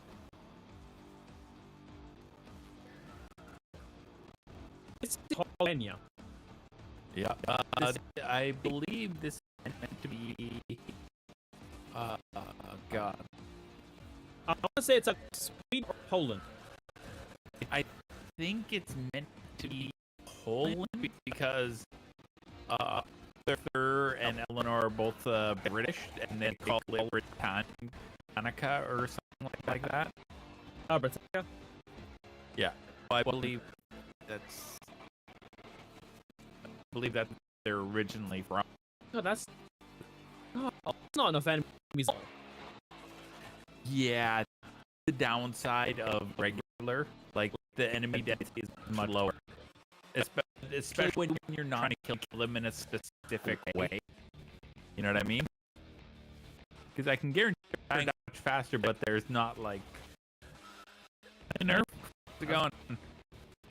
Speaker 1: It's Pennsylvania.
Speaker 2: Yeah. I believe this is meant to be. God.
Speaker 1: I want to say it's like Sweden or Poland.
Speaker 2: I think it's meant to be Poland because Arthur and Eleanor are both British, and they call it Britannica or something like that.
Speaker 1: Britannica?
Speaker 2: Yeah. I believe that's they're originally from.
Speaker 1: No, that's not enough enemies.
Speaker 2: Yeah, the downside of regular, like the enemy density is much lower, especially when you're not trying to kill them in a specific way. You know what I mean? Because I can guarantee you're dying much faster, but there's not like nerf. How's it going?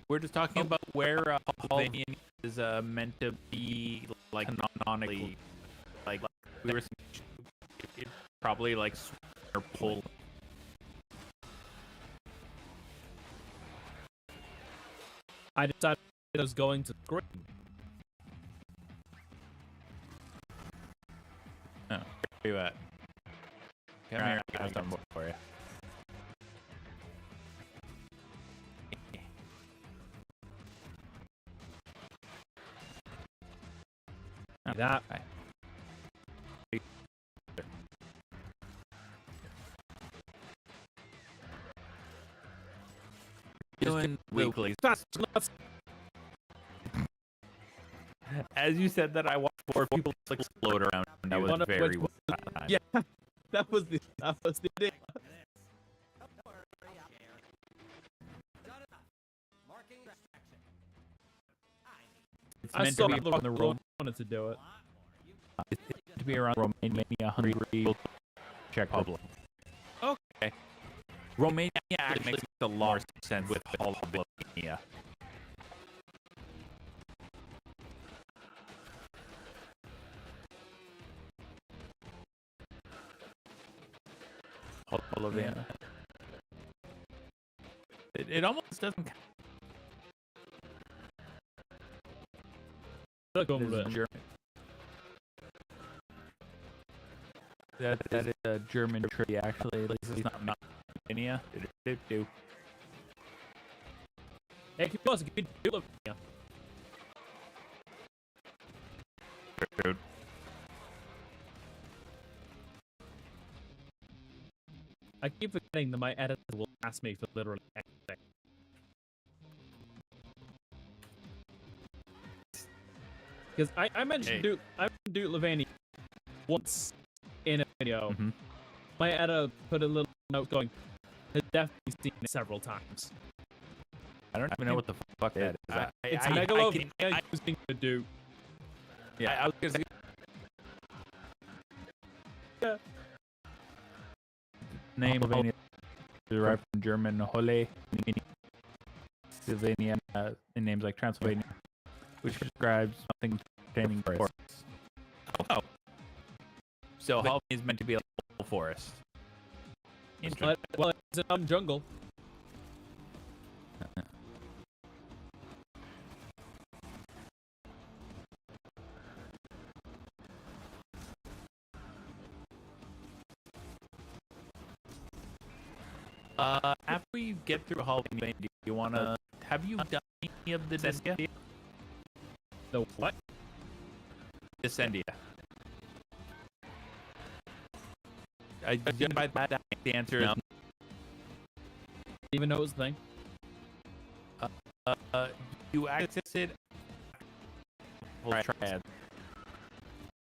Speaker 2: We're just talking about where Pennsylvania is meant to be, like canonically, like we were probably like or Poland.
Speaker 1: I decided I was going to Great.
Speaker 2: Oh, where you at? Come here, I have something for you.
Speaker 1: That.
Speaker 2: Doing Weeklies.
Speaker 1: Fast.
Speaker 2: As you said that, I watched 4 people like explode around. That was very well timed.
Speaker 1: Yeah, that was the idea.
Speaker 2: It's
Speaker 1: I
Speaker 2: meant
Speaker 1: saw
Speaker 2: to be on the road.
Speaker 1: wanted to do it.
Speaker 2: It's meant to be around Romania, Hungary, Czech Republic. Okay. Romania actually makes a lot of sense with all of Slovenia. Slovenia. It almost doesn't count. German. That is a German tree, actually. This is not Slovenia. Do.
Speaker 1: Hey, keep us good.
Speaker 2: Dude.
Speaker 1: I keep forgetting that my editor will ask me for literally anything. Because I mentioned Duke Lavani once in a video.
Speaker 2: Mm-hmm.
Speaker 1: My editor put a little note going, has definitely seen it several times.
Speaker 2: I don't even know what the fuck that is.
Speaker 1: It's Megalovania using the Duke.
Speaker 2: Yeah, I was gonna say.
Speaker 1: Yeah.
Speaker 2: Name Slovenia derived from German Holle, meaning Slovenia, in names like Transylvania, which describes something containing forests. Oh. So Albania is meant to be a whole forest.
Speaker 1: Well, it's a jungle.
Speaker 2: After we get through Halloween, do you want to... Have you done any of the Descendia?
Speaker 1: The what?
Speaker 2: Descendia. By that, the answer is no.
Speaker 1: Even know it was the thing.
Speaker 2: You access it... Triad.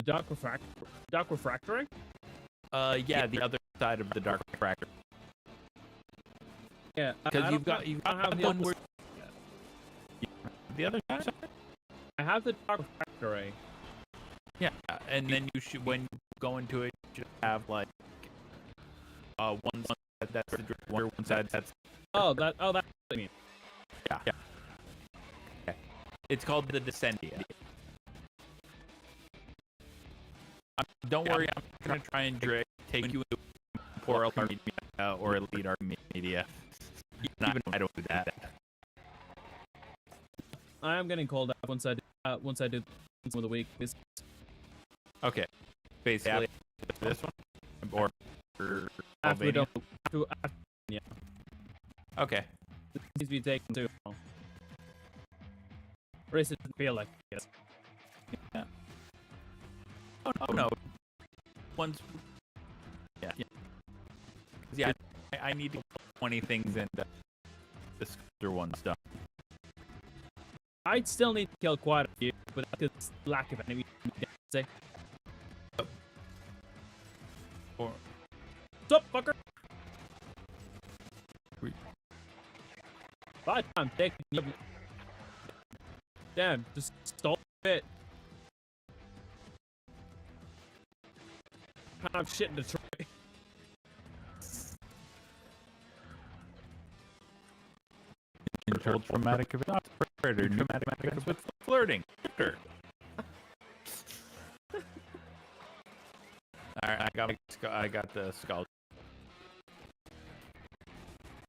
Speaker 1: Dark Refractory?
Speaker 2: Yeah, the other side of the Dark Refractor.
Speaker 1: Yeah,
Speaker 2: because you've got one where the other side.
Speaker 1: I have the Dark Refractory.
Speaker 2: Yeah, and then you should, when you go into it, you should have like one side that's the drifter, one side that's
Speaker 1: that's what I mean.
Speaker 2: yeah. Okay. It's called the Descendia. Don't worry, I'm gonna try and take you into poor Armedia or Elite Armedia. Even I don't do that.
Speaker 1: I am getting called out once I do some of the week.
Speaker 2: Okay, basically this one or
Speaker 1: After we
Speaker 2: Albania?
Speaker 1: don't, yeah,
Speaker 2: Okay.
Speaker 1: this needs to be taken too long. Or at least it doesn't feel like it.
Speaker 2: Yeah. Oh no. Once. Yeah. Yeah. I need to kill 20 things and the sculptor one's done.
Speaker 1: I'd still need to kill quite a few, but that's lack of enemy. Say,
Speaker 2: Or
Speaker 1: what's up, fucker?
Speaker 2: We-
Speaker 1: Bye, time taking you. Damn, just stole it. I'm shit in Detroit.
Speaker 2: controlled traumatic event operator, traumatic events with flirting. Sure. Alright, I got the skull.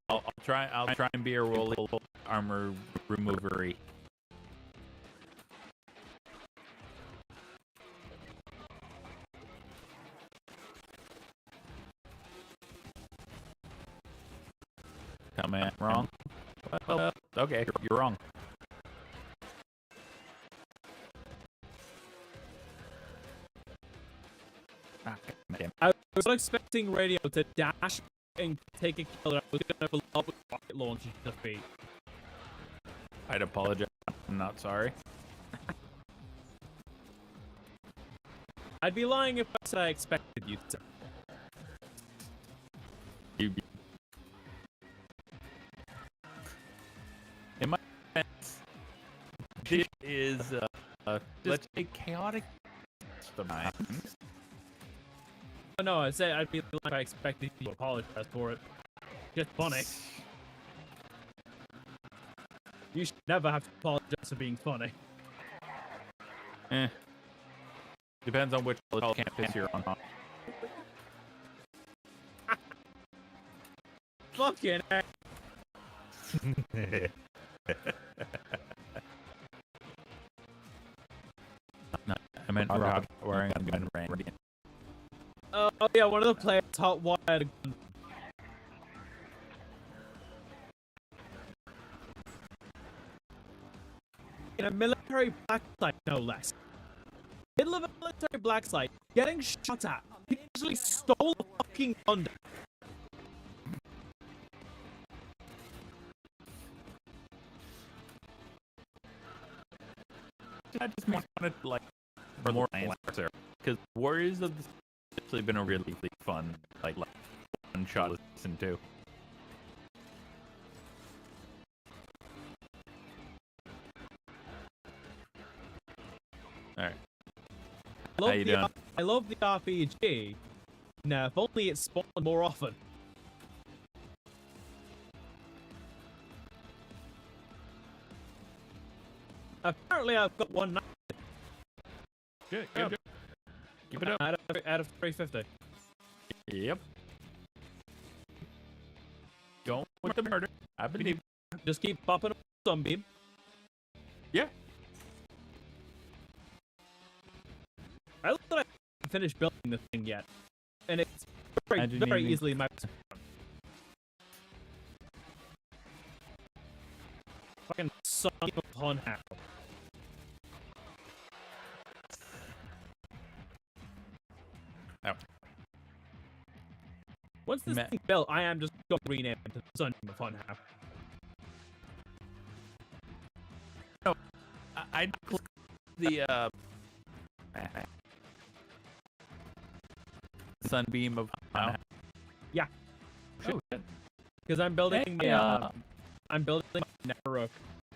Speaker 2: I'll try and be a roll armor removery. Come in wrong. Well, okay, you're wrong. Ah, damn.
Speaker 1: I was not expecting radio to dash and take a kill. I was gonna follow up with rocket launch and defeat.
Speaker 2: I'd apologize. I'm not sorry.
Speaker 1: I'd be lying if I said I expected you to.
Speaker 2: You. In my defense, this is let's say chaotic. Sometimes.
Speaker 1: Oh, no, I said I'd be lying if I expected you to apologize for it. Just funny. You should never have to apologize for being funny.
Speaker 2: Depends on which campus you're on.
Speaker 1: Fucking heck.
Speaker 2: No, I meant rock wearing a gun range.
Speaker 1: Oh yeah, one of the players hot wired a gun. In a military black site, no less. Middle of a military black site, getting shot at. He actually stole a fucking Honda.
Speaker 2: I just wanted like for more answer because Warriors of the Sea has actually been a really fun like one shot to listen to. All right. How you doing?
Speaker 1: I love the RPG. Now, if only it spawned more often. Apparently, I've got one knife
Speaker 2: Good. Keep it up.
Speaker 1: out of 350.
Speaker 2: Yep. Going with the murder. I believe.
Speaker 1: Just keep popping up Sunbeam.
Speaker 2: Yeah.
Speaker 1: I love that I haven't finished building the thing yet. And it's very
Speaker 2: Engineering.
Speaker 1: easily my fucking son upon how.
Speaker 2: Oh.
Speaker 1: Once this thing built, I am just going to rename it to Son upon how.
Speaker 2: No, I the Sunbeam of
Speaker 1: Yeah.
Speaker 2: Oh, shit.
Speaker 1: Because I'm building
Speaker 2: Hey,
Speaker 1: I'm building Narrow.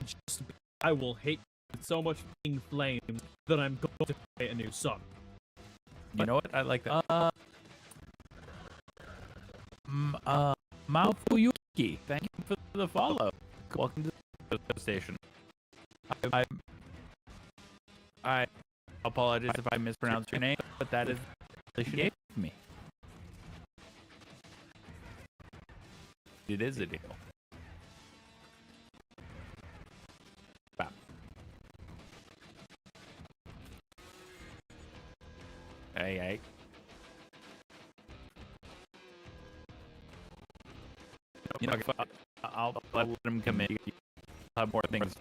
Speaker 1: Just I will hate so much f***ing flames that I'm going to create a new song.
Speaker 2: You know what? I like that. Maofuyuki, thank you for the follow. Welcome to the station. I apologize if I mispronounced your name, but that is the she gave me. It is a deal. Bam. Hey. You know, I'll let him come in. I'll have more things.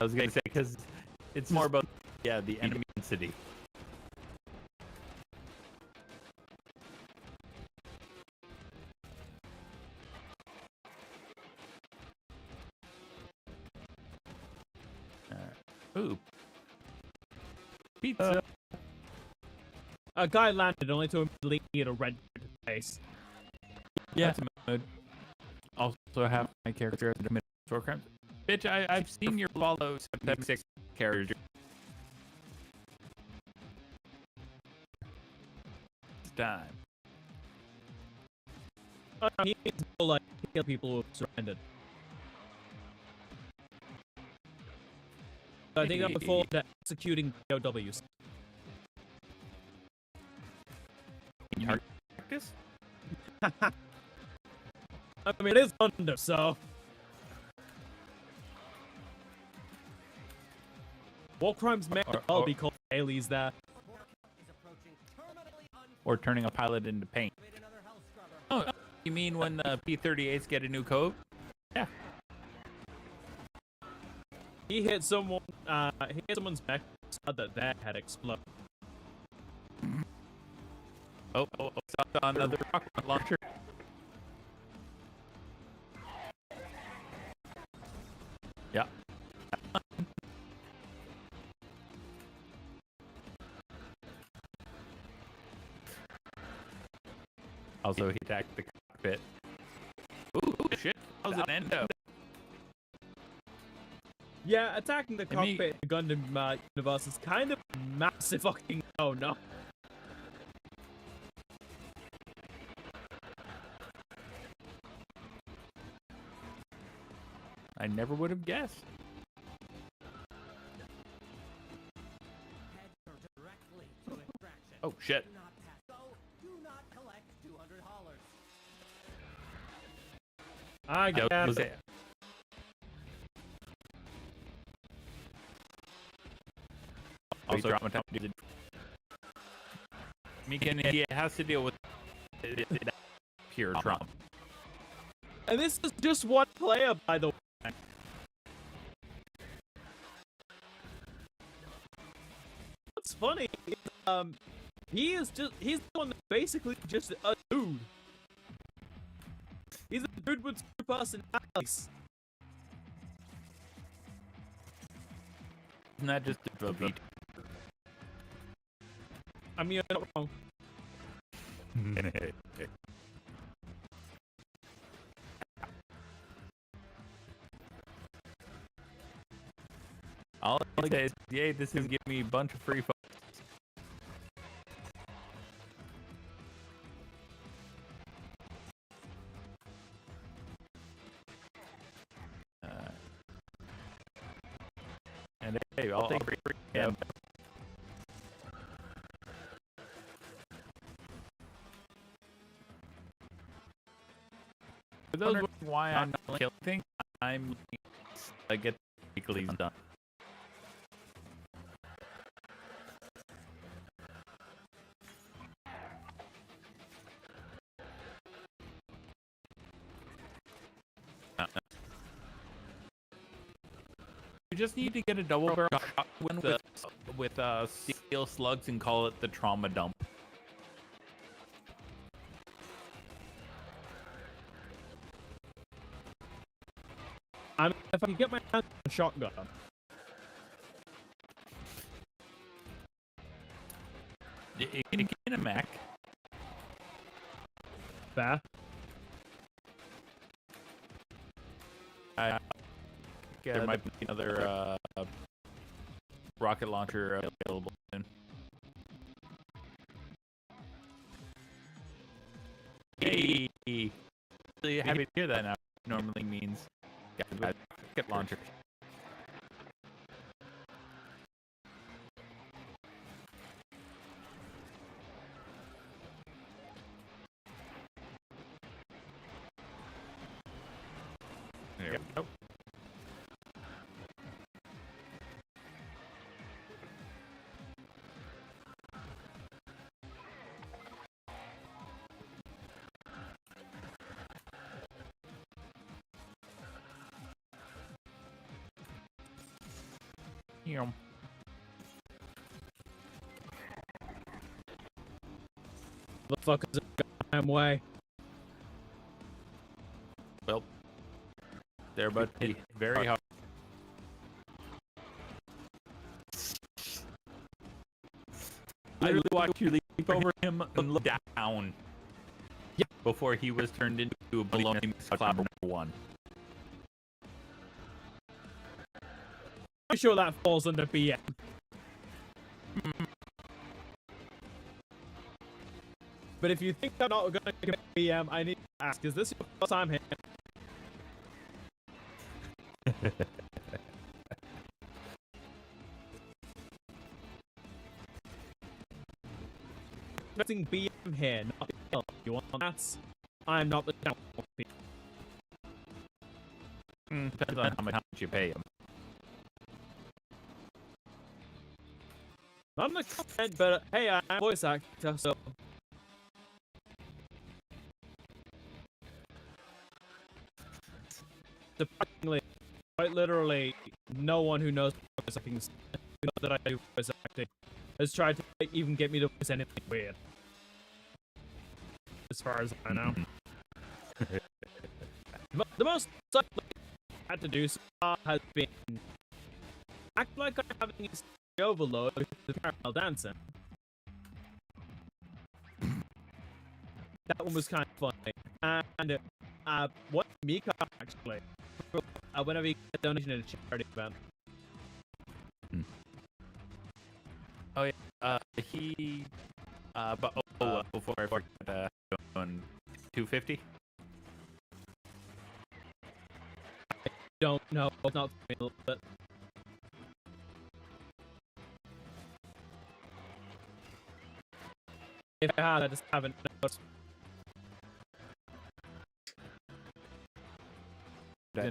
Speaker 2: I was gonna say because it's more about the enemy density. Ooh, pizza.
Speaker 1: A guy landed only to immediately get a red face.
Speaker 2: Yeah, that's mood. Also have my character as a store crimes. Bitch, I've seen your follow 76 characters. It's time.
Speaker 1: He needs to like kill people who have surrendered. I think I'm before that executing POWs.
Speaker 2: You practice?
Speaker 1: I mean, it is under, so. War crimes may as well be called dailies there.
Speaker 2: Or turning a pilot into paint. Oh, you mean when the P-38s get a new code? Yeah.
Speaker 1: He hit someone. He hit someone's back. Saw that their head exploded.
Speaker 2: Oh, saw another rocket launcher. Yeah. Also, he attacked the cockpit. Ooh, shit. That was an endo.
Speaker 1: Yeah, attacking the cockpit in the Gundam universe is kind of massive fucking no.
Speaker 2: I never would have guessed. Oh, shit.
Speaker 1: I got it.
Speaker 2: Also, traumatized. Mikan, he has to deal with pure trauma.
Speaker 1: And this is just one player, by the way. What's funny is, he's the one that's basically just a dude. He's a dude with two personalities.
Speaker 2: Isn't that just a beat?
Speaker 1: I mean, you're not wrong.
Speaker 2: All I say is, yay, this is giving me a bunch of free photos. And hey, I'll take free. Yeah. For those wondering why I'm not killing things, I'm I get the weeklies done. You just need to get a double barrel shotgun with steel slugs and call it the trauma dump.
Speaker 1: I mean, if I can get my hands on a shotgun.
Speaker 2: You can get a Mac.
Speaker 1: Fair.
Speaker 2: There might be another rocket launcher available soon. Hey! Really happy to hear that now. Normally means rocket launcher. There we go. Yeah.
Speaker 1: The fuck is the goddamn way?
Speaker 2: Well, they're about to be very hard. I literally watched you leap over him and look down.
Speaker 1: Yeah.
Speaker 2: Before he was turned into a balloon cloud number 1.
Speaker 1: I'm sure that falls under BM. But if you think I'm not going to commit BM, I need to ask, is this your first time here? Expecting BM here, not BL. You want that? I'm not the channel.
Speaker 2: Depends on how much you pay him.
Speaker 1: Not in the comment, but hey, I'm a voice actor, so. Surprisingly, quite literally, no one who knows voice acting, that I do voice acting, has tried to even get me to voice anything weird. As far as I know. But the most I had to do so far has been act like I'm having a overload with the parallel dancing. That one was kind of funny. And what Mika actually, whenever you get a donation at a charity event.
Speaker 2: Oh yeah, he but before I forget, on 250.
Speaker 1: Don't know. It's not for me a little bit. If I had, I just haven't noticed.
Speaker 2: Yeah,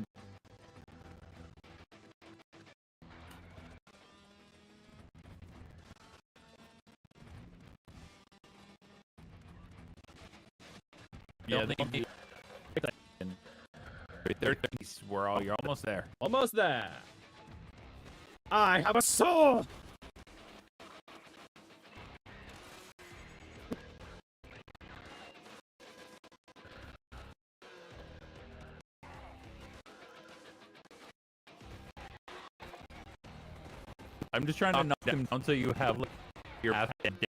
Speaker 2: you're almost there.
Speaker 1: Almost there. I have a sword.
Speaker 2: I'm just trying to knock him down so you have like, your path.
Speaker 4: Contamination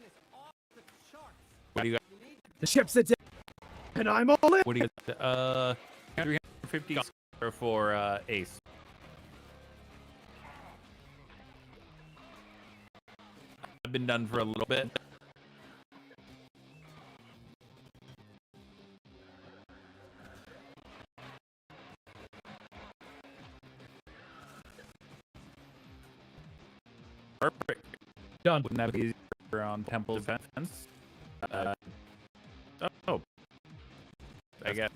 Speaker 4: is off the charts.
Speaker 2: What do you got?
Speaker 1: The ship's a dead, and I'm all in.
Speaker 2: What do you got? 350 for Ace. I've been done for a little bit. Perfect.
Speaker 1: Done.
Speaker 2: Wouldn't that be easier on Temple Defense? Oh. I guess.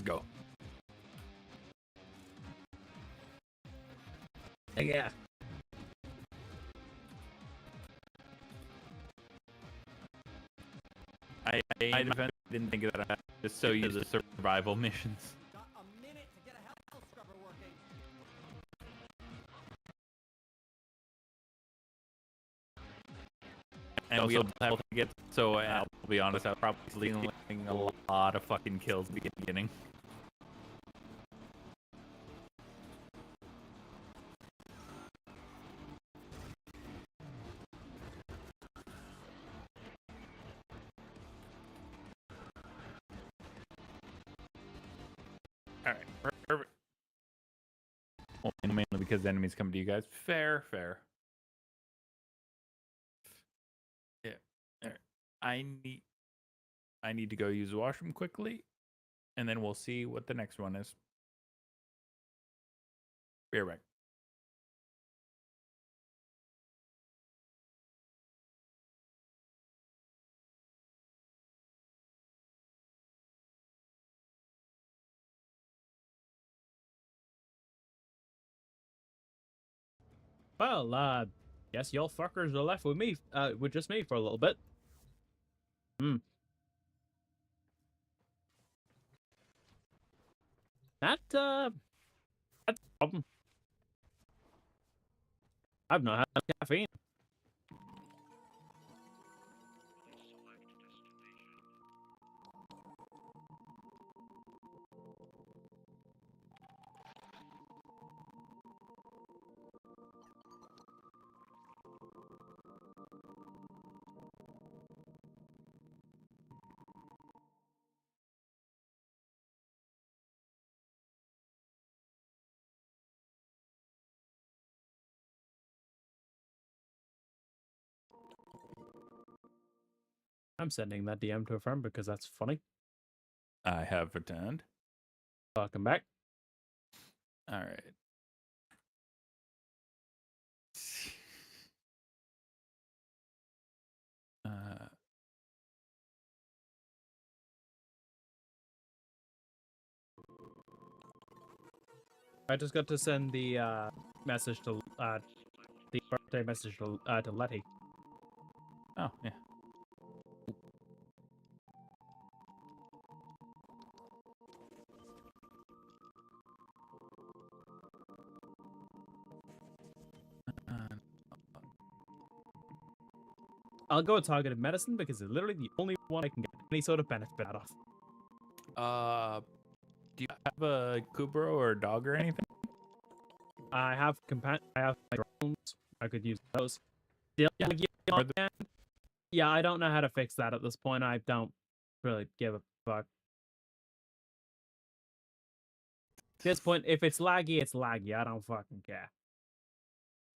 Speaker 2: Go.
Speaker 1: Yeah.
Speaker 2: I didn't think of that. Just so you the survival missions.
Speaker 4: Got a minute to get a health scrubber working.
Speaker 2: And we also have to get. So I'll be honest, I was probably stealing a lot of fucking kills at the beginning. All right, perfect. Well, mainly because enemies come to you guys. Fair. Yeah. All right. I need to go use the washroom quickly, and then we'll see what the next one is. Be right back.
Speaker 1: Well, guess y'all fuckers are left with me, with just me for a little bit. That's a problem. I've not had caffeine. I'm sending that DM to a friend because that's funny.
Speaker 2: I have returned.
Speaker 1: Welcome back.
Speaker 2: All right.
Speaker 1: I just got to send the message to the birthday message to Letty.
Speaker 2: Oh yeah.
Speaker 1: I'll go with targeted medicine because it's literally the only one I can get any sort of benefit out of.
Speaker 2: Do you have a Kubro or a dog or anything?
Speaker 1: I have my drones. I could use those. Yeah, I don't know how to fix that at this point. I don't really give a fuck. At this point, if it's laggy, it's laggy. I don't fucking care.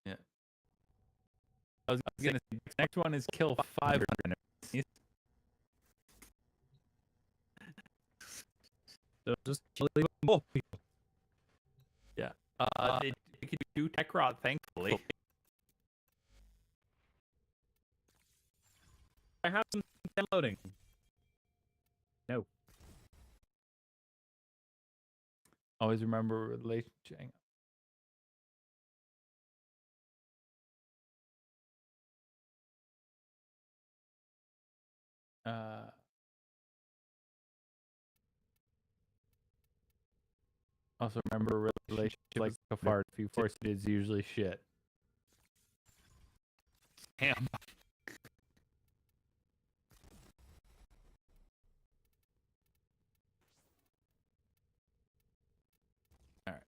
Speaker 2: Yeah. I was gonna say, the next one is kill 500 enemies.
Speaker 1: So just kill even more people.
Speaker 2: Yeah. They could do tech rot, thankfully.
Speaker 1: I have some downloading. No.
Speaker 2: Always remember relationship. Also remember relationship like a fart. If you force it, it's usually shit. Damn. All right.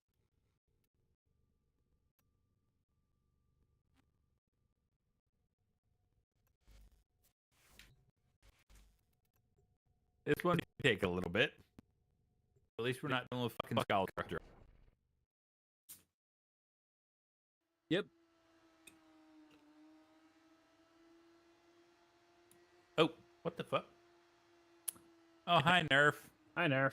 Speaker 2: This one can take a little bit. At least we're not dealing with fucking Stalker.
Speaker 1: Yep.
Speaker 2: Oh, what the fuck? Oh, hi, Nerf.
Speaker 1: Hi, Nerf.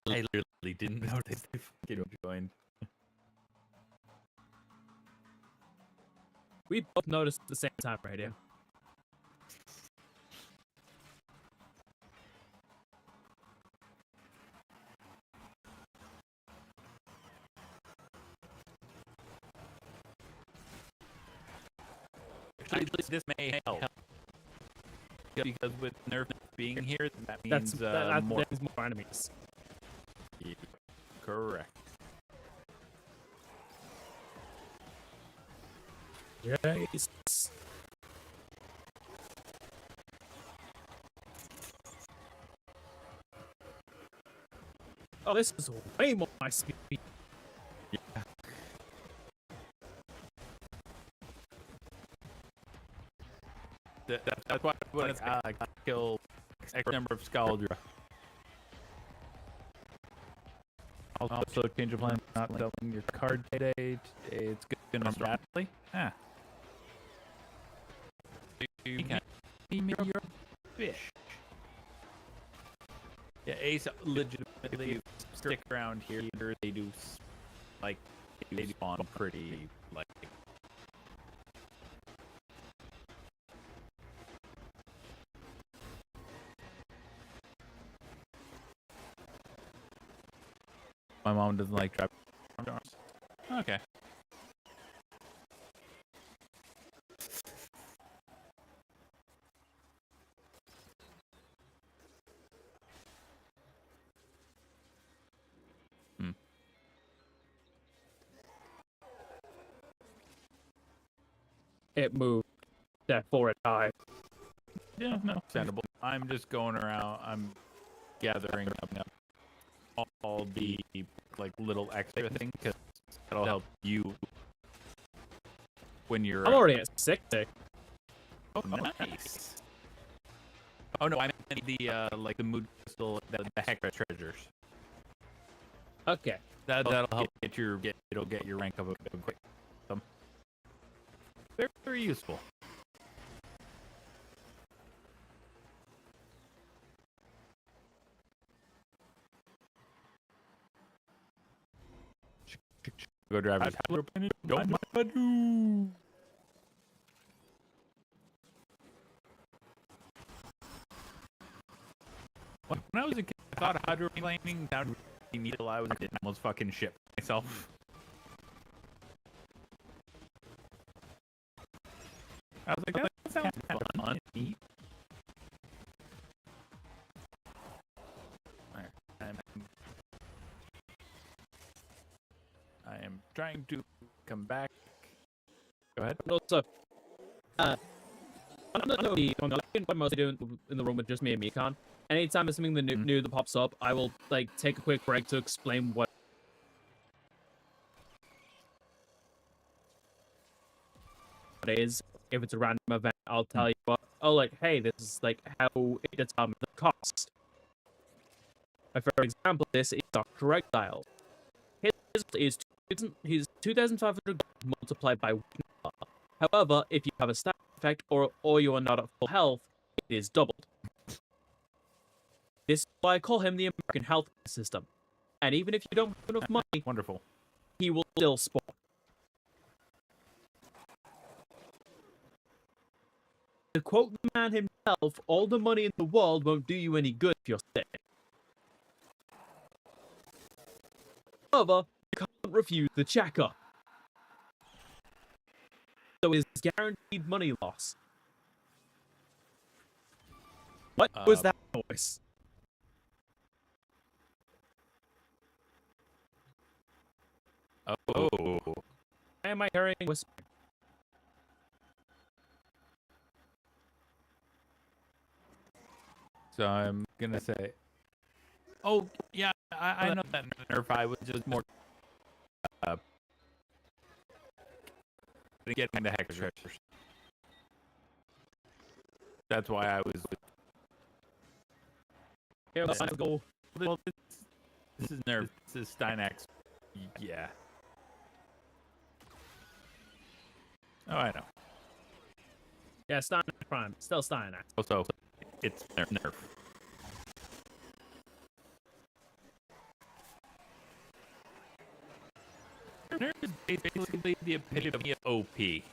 Speaker 2: I literally didn't notice they fucking joined.
Speaker 1: We both noticed at the same time right here.
Speaker 2: Actually, this may help. Because with Nerf being here, that means more.
Speaker 1: There's more enemies.
Speaker 2: Yeah, correct.
Speaker 1: Yes. Oh, this is way more my speed.
Speaker 2: Yeah. That's why when it's I kill X number of Scaldra. Also, change of plan. Not selling your card today. It's gonna rapidly. Ah. You can your fish. Yeah, Ace legitimately stick around here. They do like they spawn pretty like. My mom doesn't like trap arms. Okay.
Speaker 1: It moved. Therefore, it died.
Speaker 2: Yeah, no, understandable. I'm just going around. I'm gathering up all the like little extra things because that'll help you when you're.
Speaker 1: I'm already at 60.
Speaker 2: Oh, nice. Oh no, I meant the like the mood crystal, the Hector treasures.
Speaker 1: Okay.
Speaker 2: That'll help it'll get your rank up a bit quick. Very, very useful. Go drivers. Don't mind. When I was a kid, I thought hydroplaning sounded really neat. I was almost fucking shit myself. I was like, that sounds kind of fun. Neat. I am trying to come back. Go ahead.
Speaker 1: Also, I'm mostly doing in the room with just me and Mikon. Anytime there's something new that pops up, I will like take a quick break to explain what it is. If it's a random event, I'll tell you what. Oh, like, hey, this is like how it determines the cost. For example, this is Dr. Exile. His 2,500 multiplied by 1. However, if you have a stat effect or you are not at full health, it is doubled. This is why I call him the American health system. And even if you don't have enough money,
Speaker 2: Wonderful.
Speaker 1: he will still spawn. To quote the man himself, all the money in the world won't do you any good if you're sick. However, you can't refuse the checker. So it is guaranteed money loss. What was that voice?
Speaker 2: Oh.
Speaker 1: Why am I hearing whispering?
Speaker 2: So I'm gonna say, oh yeah, I know that nerf. I was just more getting the hex treasures. That's why I was.
Speaker 1: Here, let's go.
Speaker 2: Well, this is nerf. This is Steinax. Yeah. Oh, I know.
Speaker 1: Yeah, Steinax Prime. Still Steinax.
Speaker 2: Also, it's nerf. Nerf is basically the epitome of OP.
Speaker 5: It's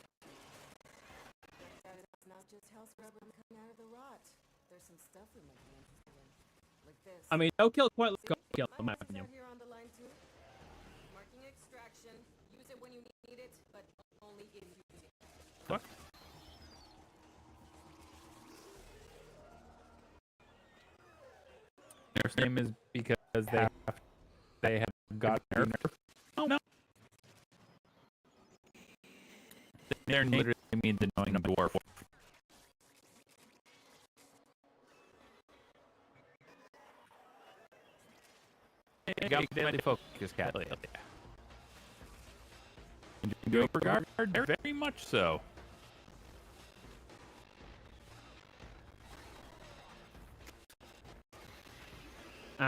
Speaker 5: not just house rubber coming out of the rot. There's some stuff we might be interested in. Like this.
Speaker 1: I mean, no kill quite like
Speaker 5: See,
Speaker 1: kill, in
Speaker 5: my
Speaker 1: my
Speaker 5: notes
Speaker 1: opinion.
Speaker 5: are here on the line too. Marking extraction. Use it when you need it, but only if you need it.
Speaker 2: Fuck. Nerf's name is because they have got nerf. Oh no. Their name literally means annoying dwarf. Hey, got daily focus, cat. Doing regard, very much so.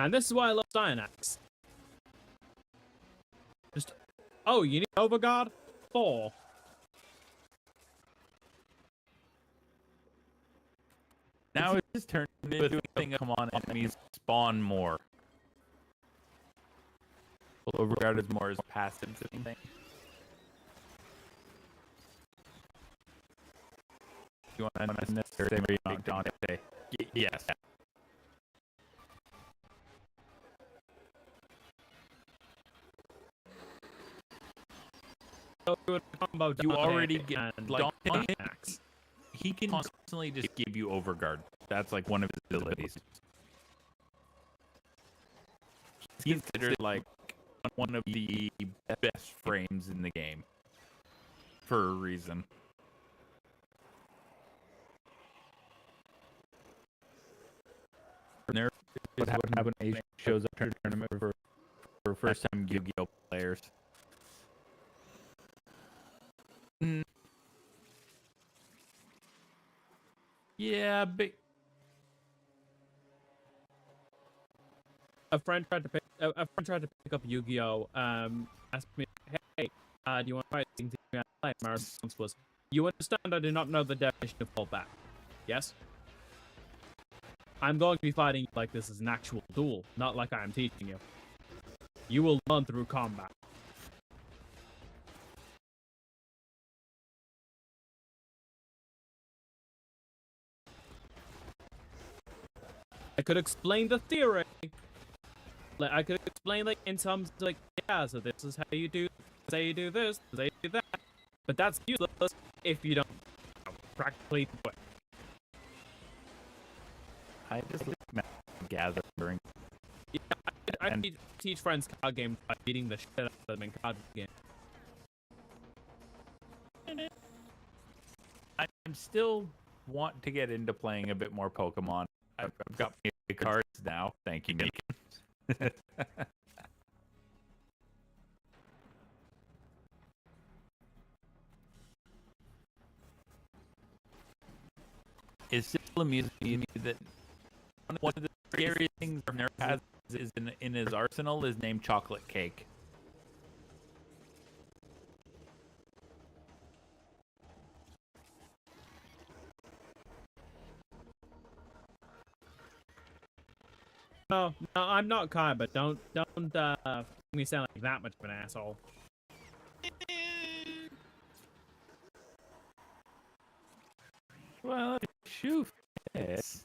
Speaker 1: And this is why I love Cyanax. Just, oh, you need Overguard? 4.
Speaker 2: Now it's just turned into a thing of, come on, enemies spawn more. Well, Overguard is more as passive thing. You want to necessarily not Dante? Yes. You already get like Dante. He can constantly just give you Overguard. That's like one of his abilities. He's considered like one of the best frames in the game for a reason. And there is what happened when Asia shows up to a tournament for first time Yu-Gi-Oh players. Yeah, but
Speaker 1: a friend tried to pick up Yu-Gi-Oh. Asked me, "Hey, do you want to fight something to play?" My response was, "You understand I do not know the definition of fallback. Yes? I'm going to be fighting you like this is an actual duel, not like I am teaching you. You will learn through combat." I could explain the theory. Like, I could explain, like, in terms of, like, yeah, so this is how you do, say you do this, say you do that. But that's useless if you don't practically do it.
Speaker 2: I just like gathering.
Speaker 1: Yeah, I teach friends card games by beating the shit out of them in card games.
Speaker 2: I'm still want to get into playing a bit more Pokemon. I've got my cards now. Thank you, Nick. It's still amusing to me that one of the scariest things Nerf has is in his arsenal is named Chocolate Cake.
Speaker 1: No, I'm not Kai, but don't make me sound like that much of an asshole.
Speaker 2: Well, shoot. Yes.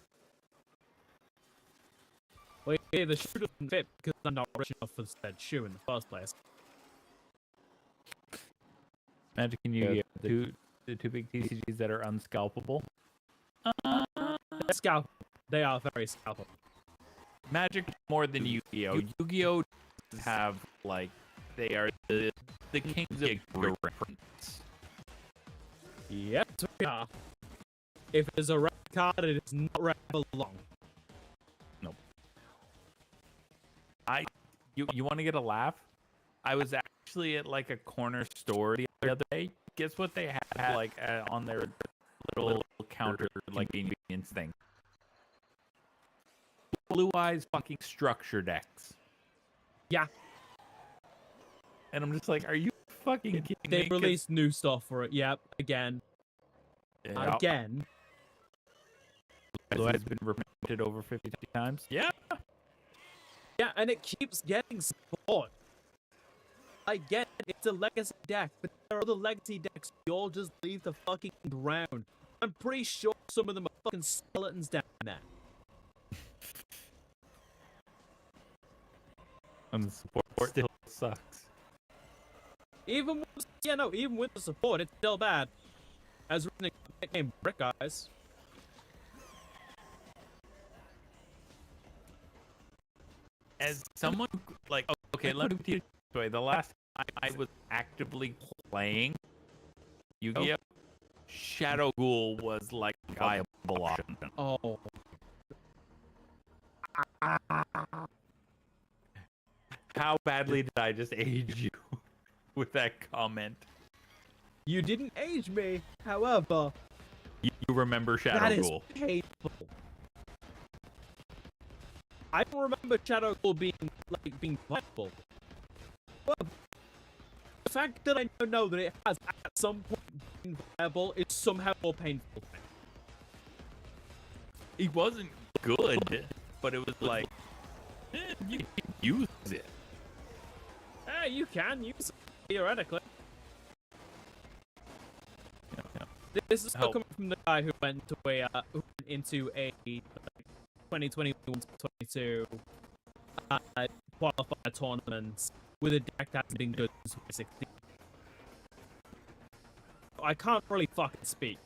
Speaker 1: Well, yeah, the shoe doesn't fit because I'm not rich enough for said shoe in the first place.
Speaker 2: Magic and Yu-Gi-Oh! The two big TCGs that are unscalpable.
Speaker 1: Scalp. They are very scalpable.
Speaker 2: Magic more than Yu-Gi-Oh! Yu-Gi-Oh! have, like, they are the kings of Yu-Gi-Oh! reference.
Speaker 1: Yes, we are. If it is a red card, it is not red for long.
Speaker 2: Nope. You want to get a laugh? I was actually at, like, a corner store the other day. Guess what they had, like, on their little counter, like, convenience thing? Blue Eyes fucking structure decks.
Speaker 1: Yeah.
Speaker 2: And I'm just like, are you fucking kidding me?
Speaker 1: They've released new stuff for it. Yep, again.
Speaker 2: Yeah.
Speaker 1: Again.
Speaker 2: Blue Eyes been reprinted over 50 times. Yeah.
Speaker 1: Yeah, and it keeps getting support. I get it, it's a legacy deck, but there are other legacy decks you all just leave the fucking ground. I'm pretty sure some of them are fucking skeletons down there.
Speaker 2: And the support still sucks.
Speaker 1: Even with the support, it's still bad. As written in game Brick Eyes.
Speaker 2: As someone, like, okay, let me tell you this way. The last time I was actively playing Yu-Gi-Oh! Shadow Ghoul was, like, a viable option.
Speaker 1: Oh.
Speaker 2: How badly did I just age you with that comment?
Speaker 1: You didn't age me, however.
Speaker 2: You remember Shadow
Speaker 1: That is
Speaker 2: Ghoul.
Speaker 1: painful. I don't remember Shadow Claw being viable. Well, the fact that I know that it has at some point been viable is somehow more painful.
Speaker 2: He wasn't good, but it was like, you can use it.
Speaker 1: You can use it, theoretically.
Speaker 2: Yeah.
Speaker 1: This is still coming from the guy who went into a 2021-22 qualifier tournament with a deck that's been good since 2016. I can't really fucking speak.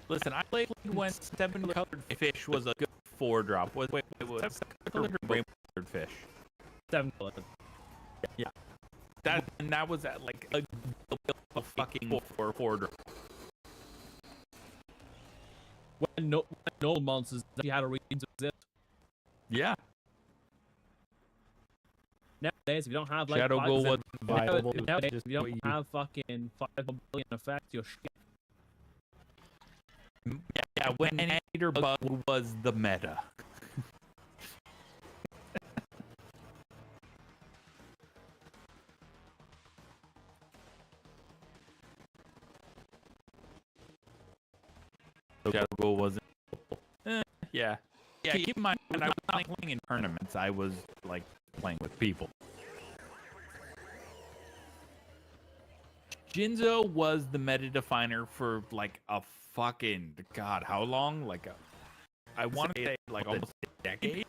Speaker 2: Listen, I played when 7-colored fish was a good 4-drop. Wait, 7-colored rainbow-colored fish.
Speaker 1: 7-colored.
Speaker 2: Yeah. That was at like a fucking 4-drop.
Speaker 1: When normal monsters actually had a reason to exist.
Speaker 2: Yeah.
Speaker 1: Nowadays, if you don't have like
Speaker 2: Shadow Ghoul
Speaker 1: 5%,
Speaker 2: wasn't viable.
Speaker 1: nowadays, if you don't have fucking 5 billion effects, you're shit.
Speaker 2: Yeah, when Eater Bug was the meta. Shadow Ghoul wasn't. Yeah. Keep in mind, I was not playing in tournaments. I was like playing with people. Jinzo was the meta definer for like a fucking god. How long? Like I want to say like almost a decade.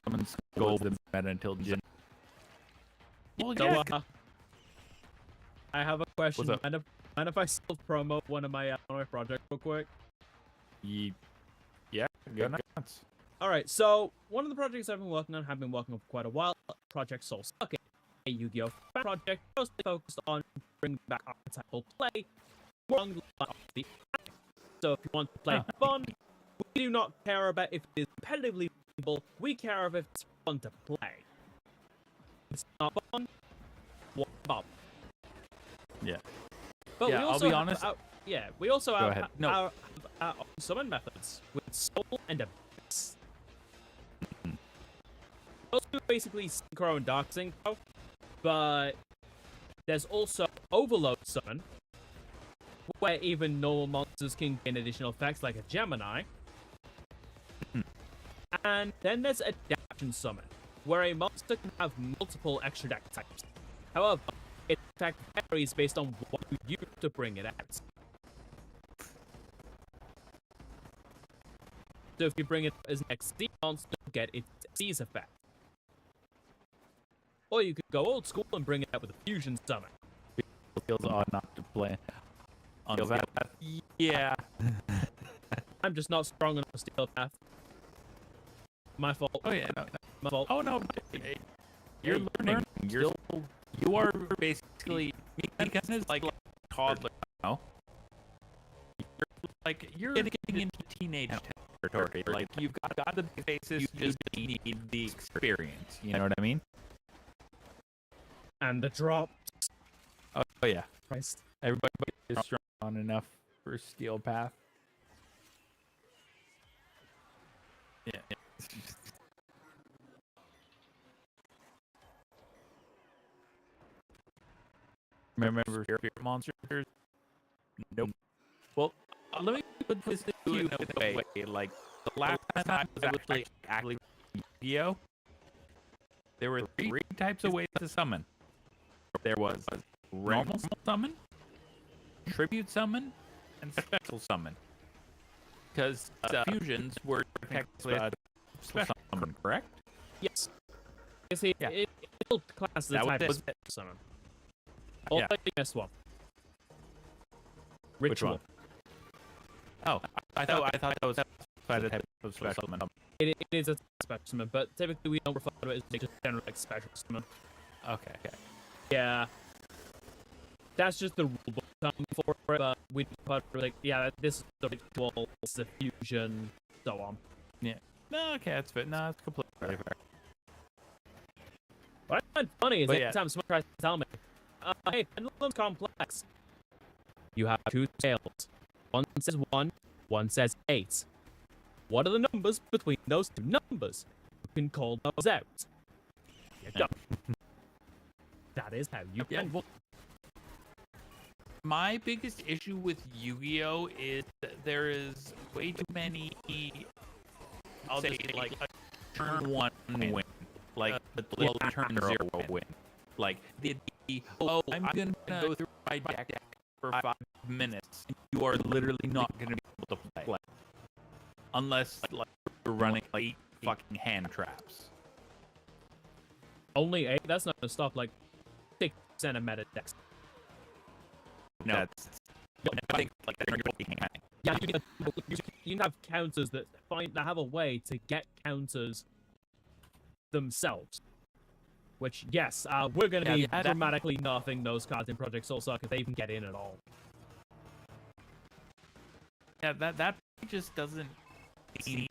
Speaker 2: Someone's gold the meta until Jin. Well,
Speaker 1: So,
Speaker 2: yeah.
Speaker 1: I have a question.
Speaker 2: What's up?
Speaker 1: Mind if I still promote one of my projects real quick?
Speaker 2: Yeah, go nuts.
Speaker 1: Alright, so one of the projects I've been working on, have been working on for quite a while, Project Stalker, a Yu-Gi-Oh! Fan project mostly focused on bringing back archetypal play along the line of the anime. So if you want to play fun, we do not care about if it is competitively viable, we care about if it's fun to play. If it's not fun, what about?
Speaker 2: Yeah.
Speaker 1: But
Speaker 2: Yeah,
Speaker 1: we
Speaker 2: I'll
Speaker 1: also
Speaker 2: be
Speaker 1: have
Speaker 2: honest.
Speaker 1: we also
Speaker 2: Go
Speaker 1: have
Speaker 2: ahead. No.
Speaker 1: our own summon methods with Soul and Abyss. Those are basically Synchro and Dark Synchro, but there's also Overload Summon, where even normal monsters can gain additional effects like a Gemini. And then there's Adaptation Summon, where a monster can have multiple extra deck types. However, its effect varies based on what you use to bring it out. So if you bring it as an XZ monster, you'll get its Xyz effect. Or you could go old school and bring it out with a Fusion Summon.
Speaker 2: Feels odd not to play on that. Yeah.
Speaker 1: I'm just not strong enough for Steel Path. My fault.
Speaker 2: Oh yeah. No.
Speaker 1: My fault.
Speaker 2: Oh no. You're learning. You are basically because it's like a toddler now. You're getting into teenage territory. Like you've got the basis. You just need the experience. You know what I mean?
Speaker 1: And the drop.
Speaker 2: Oh yeah.
Speaker 1: Christ.
Speaker 2: Everybody is strong enough for Steel Path. Yeah. Remember Spirit Monsters? Nope. Well, let me put this to you in a way. Like, the last time I was actually Yu-Gi-Oh! There were 3 types of ways to summon. There was normal summon, tribute summon, and special summon. Because fusions were technically a special summon, correct?
Speaker 1: Yes. You see,
Speaker 2: Yeah.
Speaker 1: it class as a
Speaker 2: That was
Speaker 1: type
Speaker 2: it.
Speaker 1: of special summon. Although you missed one.
Speaker 2: Which
Speaker 1: Ritual.
Speaker 2: one? Oh, I thought that was a type of special summon.
Speaker 1: It is a special summon, but typically we don't refer to it as just general like special summon.
Speaker 2: Okay.
Speaker 1: Yeah. That's just the rule book for it, but we put like, yeah, this is the ritual, this is the fusion, so on.
Speaker 2: Yeah. No, okay, that's fair. No, it's completely fair.
Speaker 1: What I find funny is
Speaker 2: But
Speaker 1: every
Speaker 2: yeah.
Speaker 1: time someone tries to tell me, hey, pendulum's complex. You have two scales. One says 1, one says 8. What are the numbers between those two numbers? You can call those out. You go. That is how you
Speaker 2: Yeah,
Speaker 1: can.
Speaker 2: well, my biggest issue with Yu-Gi-Oh is that there is way too many. I'll say like turn 1 win, like the turn 0 win. Like I'm gonna go through my deck for 5 minutes. You are literally not gonna be able to play unless like you're running like 8 fucking hand traps.
Speaker 1: Only 8? That's not gonna stop like 6% of meta decks.
Speaker 2: No, that's I think like you're fucking hang.
Speaker 1: Yeah, you can have counters that have a way to get counters themselves. Which, yes, we're going to be dramatically nerfing those cards in Project Soul Suck if they even get in at all.
Speaker 2: Yeah, that just doesn't seem.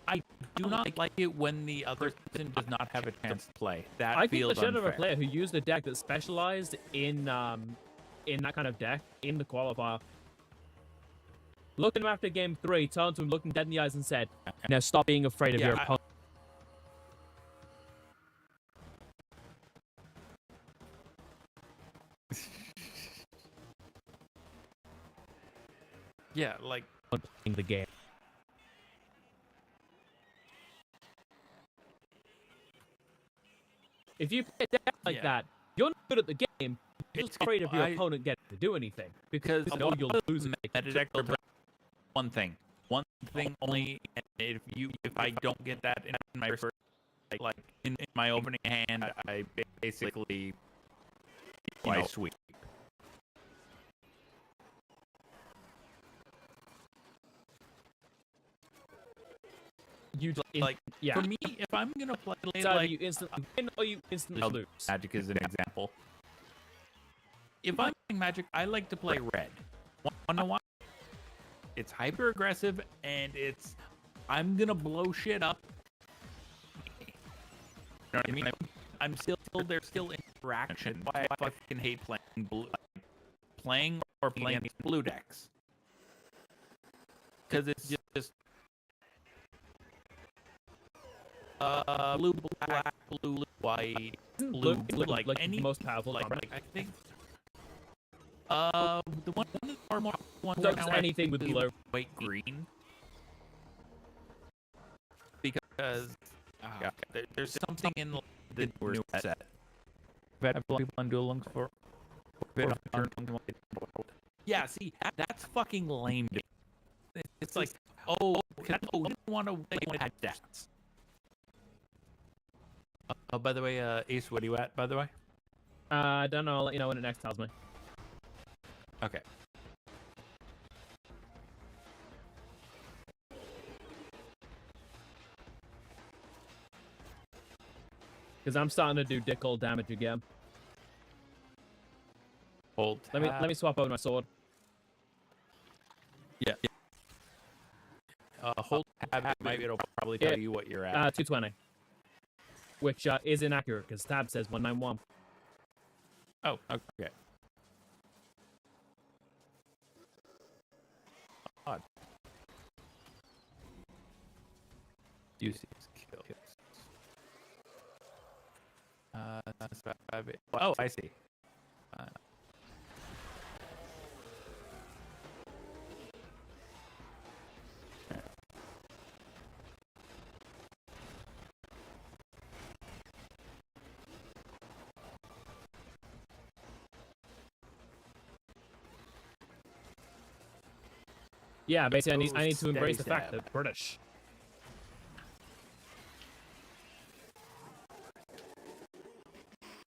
Speaker 2: I do not like it when the other person does not have a chance to play. That
Speaker 1: I
Speaker 2: feels
Speaker 1: think the
Speaker 2: unfair.
Speaker 1: of a player who used a deck that specialized in that kind of deck in the qualifier. Looked at him after game 3, turned to him, looked him dead in the eyes, and said, "Now stop being afraid of your opponent."
Speaker 2: Yeah, like
Speaker 1: Playing the game. If you play a deck like that, you're not good at the game. You're just afraid of your opponent getting to do anything because you know you'll lose it.
Speaker 2: meta deck, one thing only. And if I don't get that in my first, like in my opening hand, I basically sweep.
Speaker 1: You
Speaker 2: for me, if I'm gonna play
Speaker 1: you instantly win or you instantly lose.
Speaker 2: Magic is an example. If I'm playing Magic, I like to play red. Wanna why? It's hyper aggressive and I'm gonna blow shit up. You know what I mean? There's still interaction. Why I fucking hate playing against blue decks. Because it's just blue, black, blue, white, blue, like any
Speaker 1: the most powerful.
Speaker 2: like I think the one or more ones
Speaker 1: so just anything with blue,
Speaker 2: white, green, because there's something in the newer set. I've had people on Duel Links for. Yeah, see, that's fucking lame. It's like, you didn't want to add stats. Oh, by the way, Ace, what are you at, by the way?
Speaker 1: I don't know. I'll let you know when it next tells me.
Speaker 2: Okay.
Speaker 1: Because I'm starting to do dick hole damage again.
Speaker 2: Hold.
Speaker 1: Let me swap over my sword.
Speaker 2: Yeah. Hold tab. It'll probably tell you what you're at.
Speaker 1: 220. Which is inaccurate because tab says 191.
Speaker 2: Oh, okay. Odd. UC kills. That's 5. Oh, I see.
Speaker 1: Yeah, basically, I need to embrace the fact that British.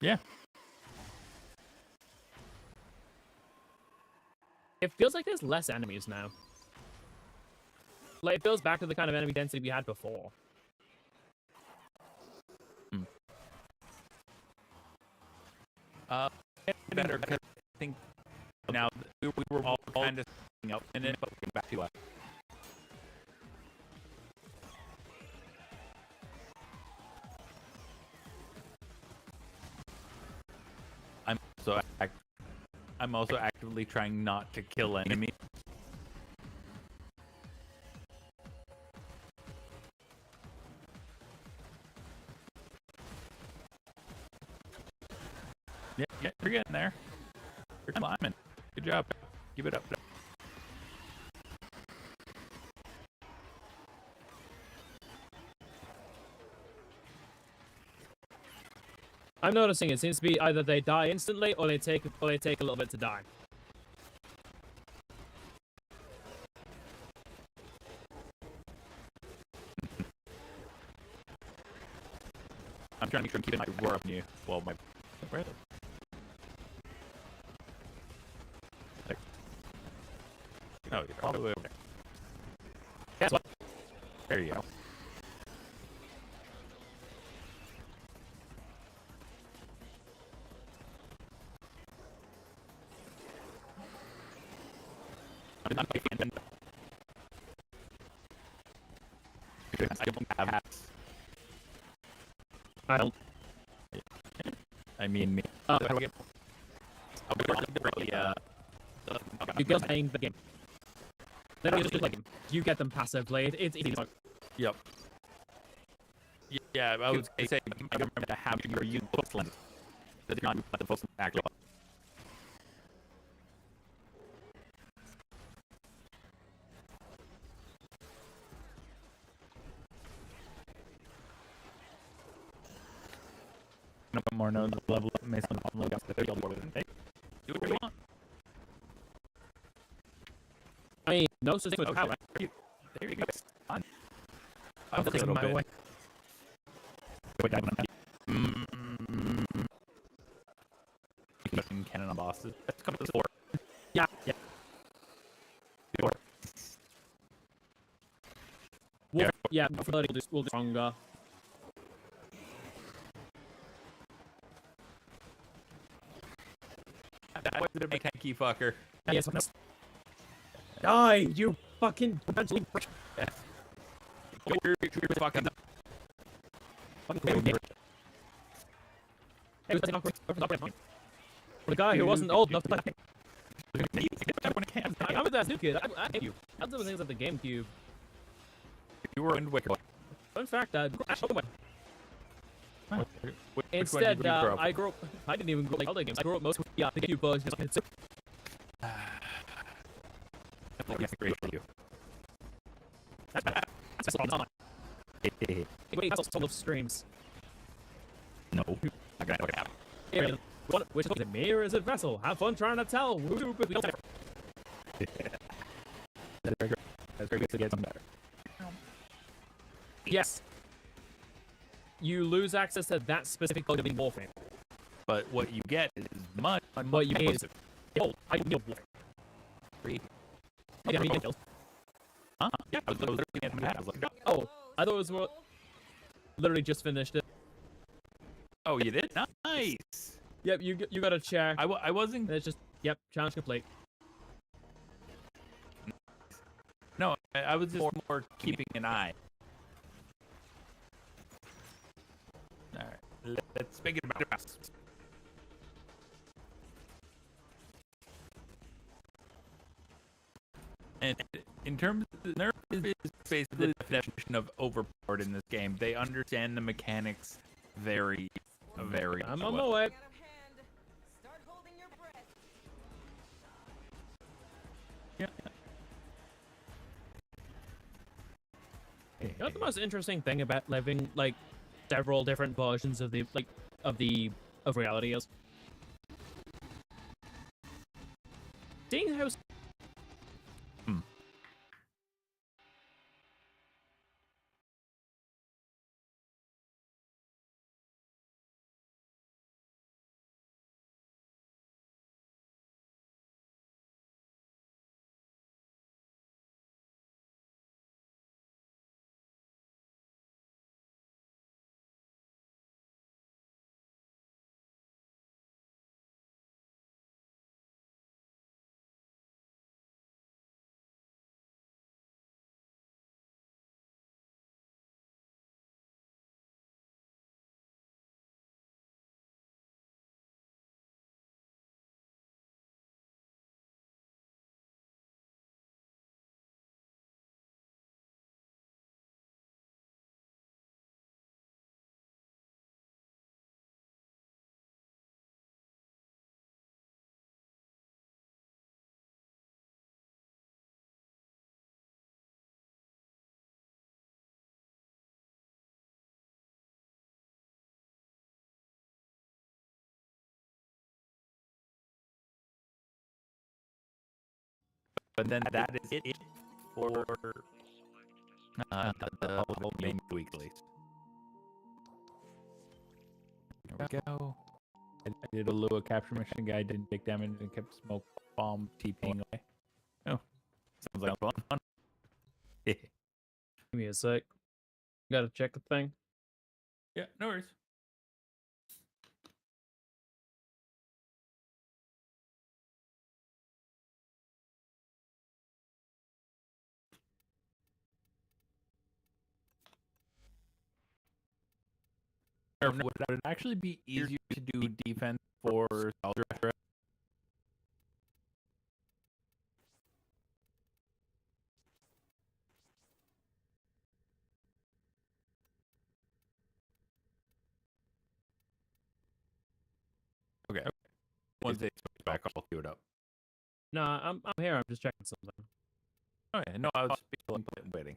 Speaker 2: Yeah.
Speaker 1: It feels like there's less enemies now. Like, it feels back to the kind of enemy density we had before.
Speaker 2: Better because I think now we were all kind of up and then back to us. I'm also actively trying not to kill enemies. Yeah, you're getting there. You're climbing. Good job. Give it up.
Speaker 1: I'm noticing it seems to be either they die instantly or they take a little bit to die.
Speaker 2: I'm trying to make sure I'm keeping my roar up new. Well, my... Where is it? There. Oh, you're all the way over there. Guess what? There you go. I don't have hats.
Speaker 1: I don't.
Speaker 2: I mean me. How do I get...
Speaker 1: You get playing the game. Then you just like you get them passively. It's easy.
Speaker 2: Yep. Yeah, I was gonna say I remember to have your use focus lens. That you're not let the focus act. No more nodes level up Mason level up the 30 board with it. Do what you want.
Speaker 1: I mean, no such thing with power.
Speaker 2: There you go. Fine.
Speaker 1: I'll take my way.
Speaker 2: Cannon on bosses. Let's come to the 4.
Speaker 1: Yeah. Yeah, we'll do stronger.
Speaker 2: That was a big tanky fucker.
Speaker 1: Yes. Die, you fucking
Speaker 2: Yes. You're fucking
Speaker 1: Hey, the guy who wasn't old enough to play. I'm with that new kid. I hate you. I'm doing things at the GameCube.
Speaker 2: You were in Wicker.
Speaker 1: In fact, Pokemon.
Speaker 2: Which
Speaker 1: Instead,
Speaker 2: one did you grow up?
Speaker 1: I grew up. I didn't even grow up like other games. I grew up mostly with the GameCube versions.
Speaker 2: That's great for you.
Speaker 1: That's all time. Wait, that's all of streams.
Speaker 2: No. I'm gonna know what happened.
Speaker 1: Here, which is it, me or is it Vessel? Have fun trying to tell.
Speaker 2: That's very great. That's very good to get something better.
Speaker 1: Yes. You lose access to that specific code in Warframe.
Speaker 2: But what you get is much.
Speaker 1: What you need is I need Warframe.
Speaker 2: Free.
Speaker 1: Yeah, I kills.
Speaker 2: Huh? Yeah, I was literally getting mad. I was like,
Speaker 1: oh, I thought it was more. Literally just finished it.
Speaker 2: oh, you did? Nice.
Speaker 1: Yep, you got a check.
Speaker 2: I wasn't.
Speaker 1: It's just challenge complete.
Speaker 2: No, I was just more keeping an eye. All right, let's make it about us. And in terms of the nerf is basically the definition of overpowered in this game. They understand the mechanics very, very
Speaker 1: I'm
Speaker 2: well.
Speaker 1: on my way.
Speaker 5: Out of hand. Start holding your breath.
Speaker 2: Yeah.
Speaker 1: You know what the most interesting thing about living like several different versions of the of reality is? Seeing how
Speaker 2: But then that is it for the whole main weeklies. There we go. I did a Lua capture mission guy, didn't take damage and kept smoke bomb TPing away. Oh, sounds like fun.
Speaker 1: Give me a sec. Gotta check the thing.
Speaker 2: Yeah, no worries. Would it actually be easier to do defense for Stalker? Okay. Once they switch back, I'll queue it up.
Speaker 1: No, I'm here. I'm just checking something.
Speaker 2: Okay, no, I was waiting.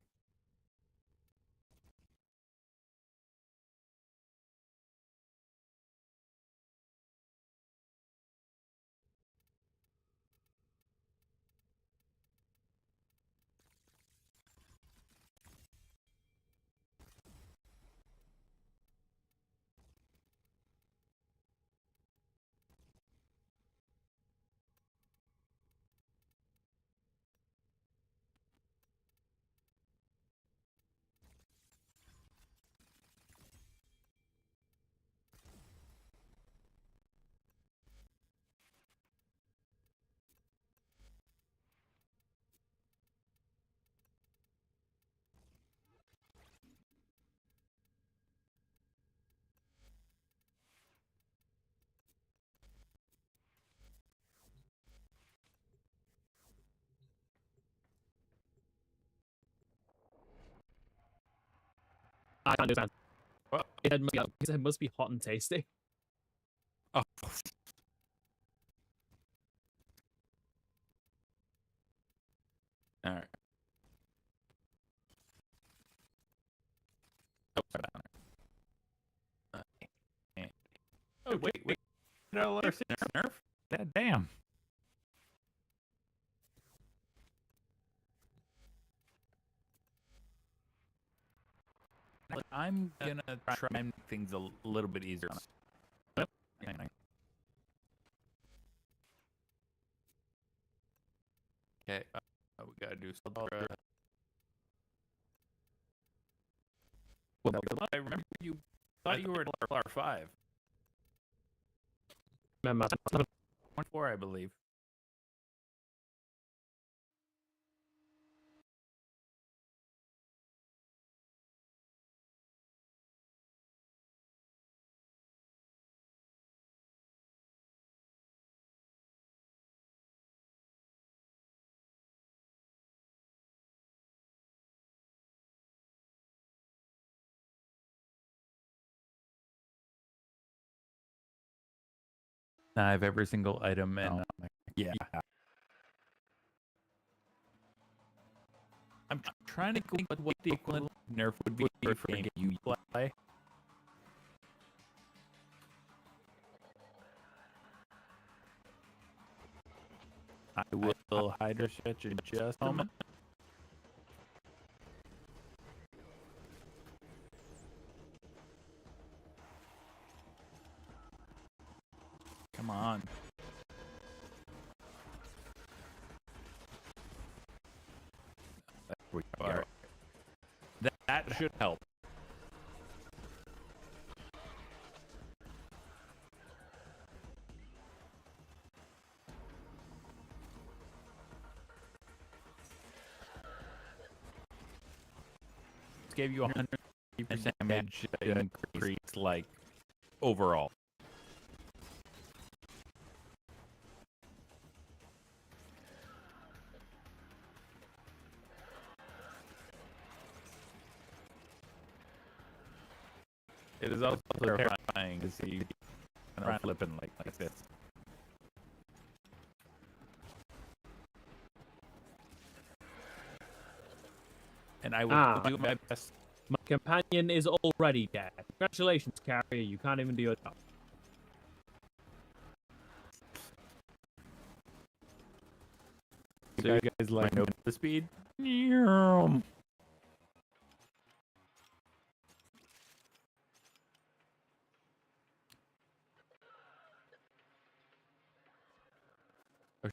Speaker 1: I can't do that.
Speaker 2: What?
Speaker 1: His head must be hot and tasty.
Speaker 2: Oh. All right. Oh, wait. No, nerf? That damn. I'm gonna try and make things a little bit easier.
Speaker 1: Yep.
Speaker 2: Okay, we gotta do Stalker. Well, I remember you thought you were at R5.
Speaker 1: Remember,
Speaker 2: 4, I believe. I have every single item and yeah. I'm trying to think what the equivalent nerf would be for a game you play. I will hydro stretch in just a moment. Come on. There we go. All right. That should help. Gave you 100% damage increase, like, overall. It is also terrifying to see kind of flipping like this. And I will do my best.
Speaker 1: my companion is already dead. Congratulations, Carrier. You can't even do your job.
Speaker 2: So you guys like know the speed? Yeah. Oh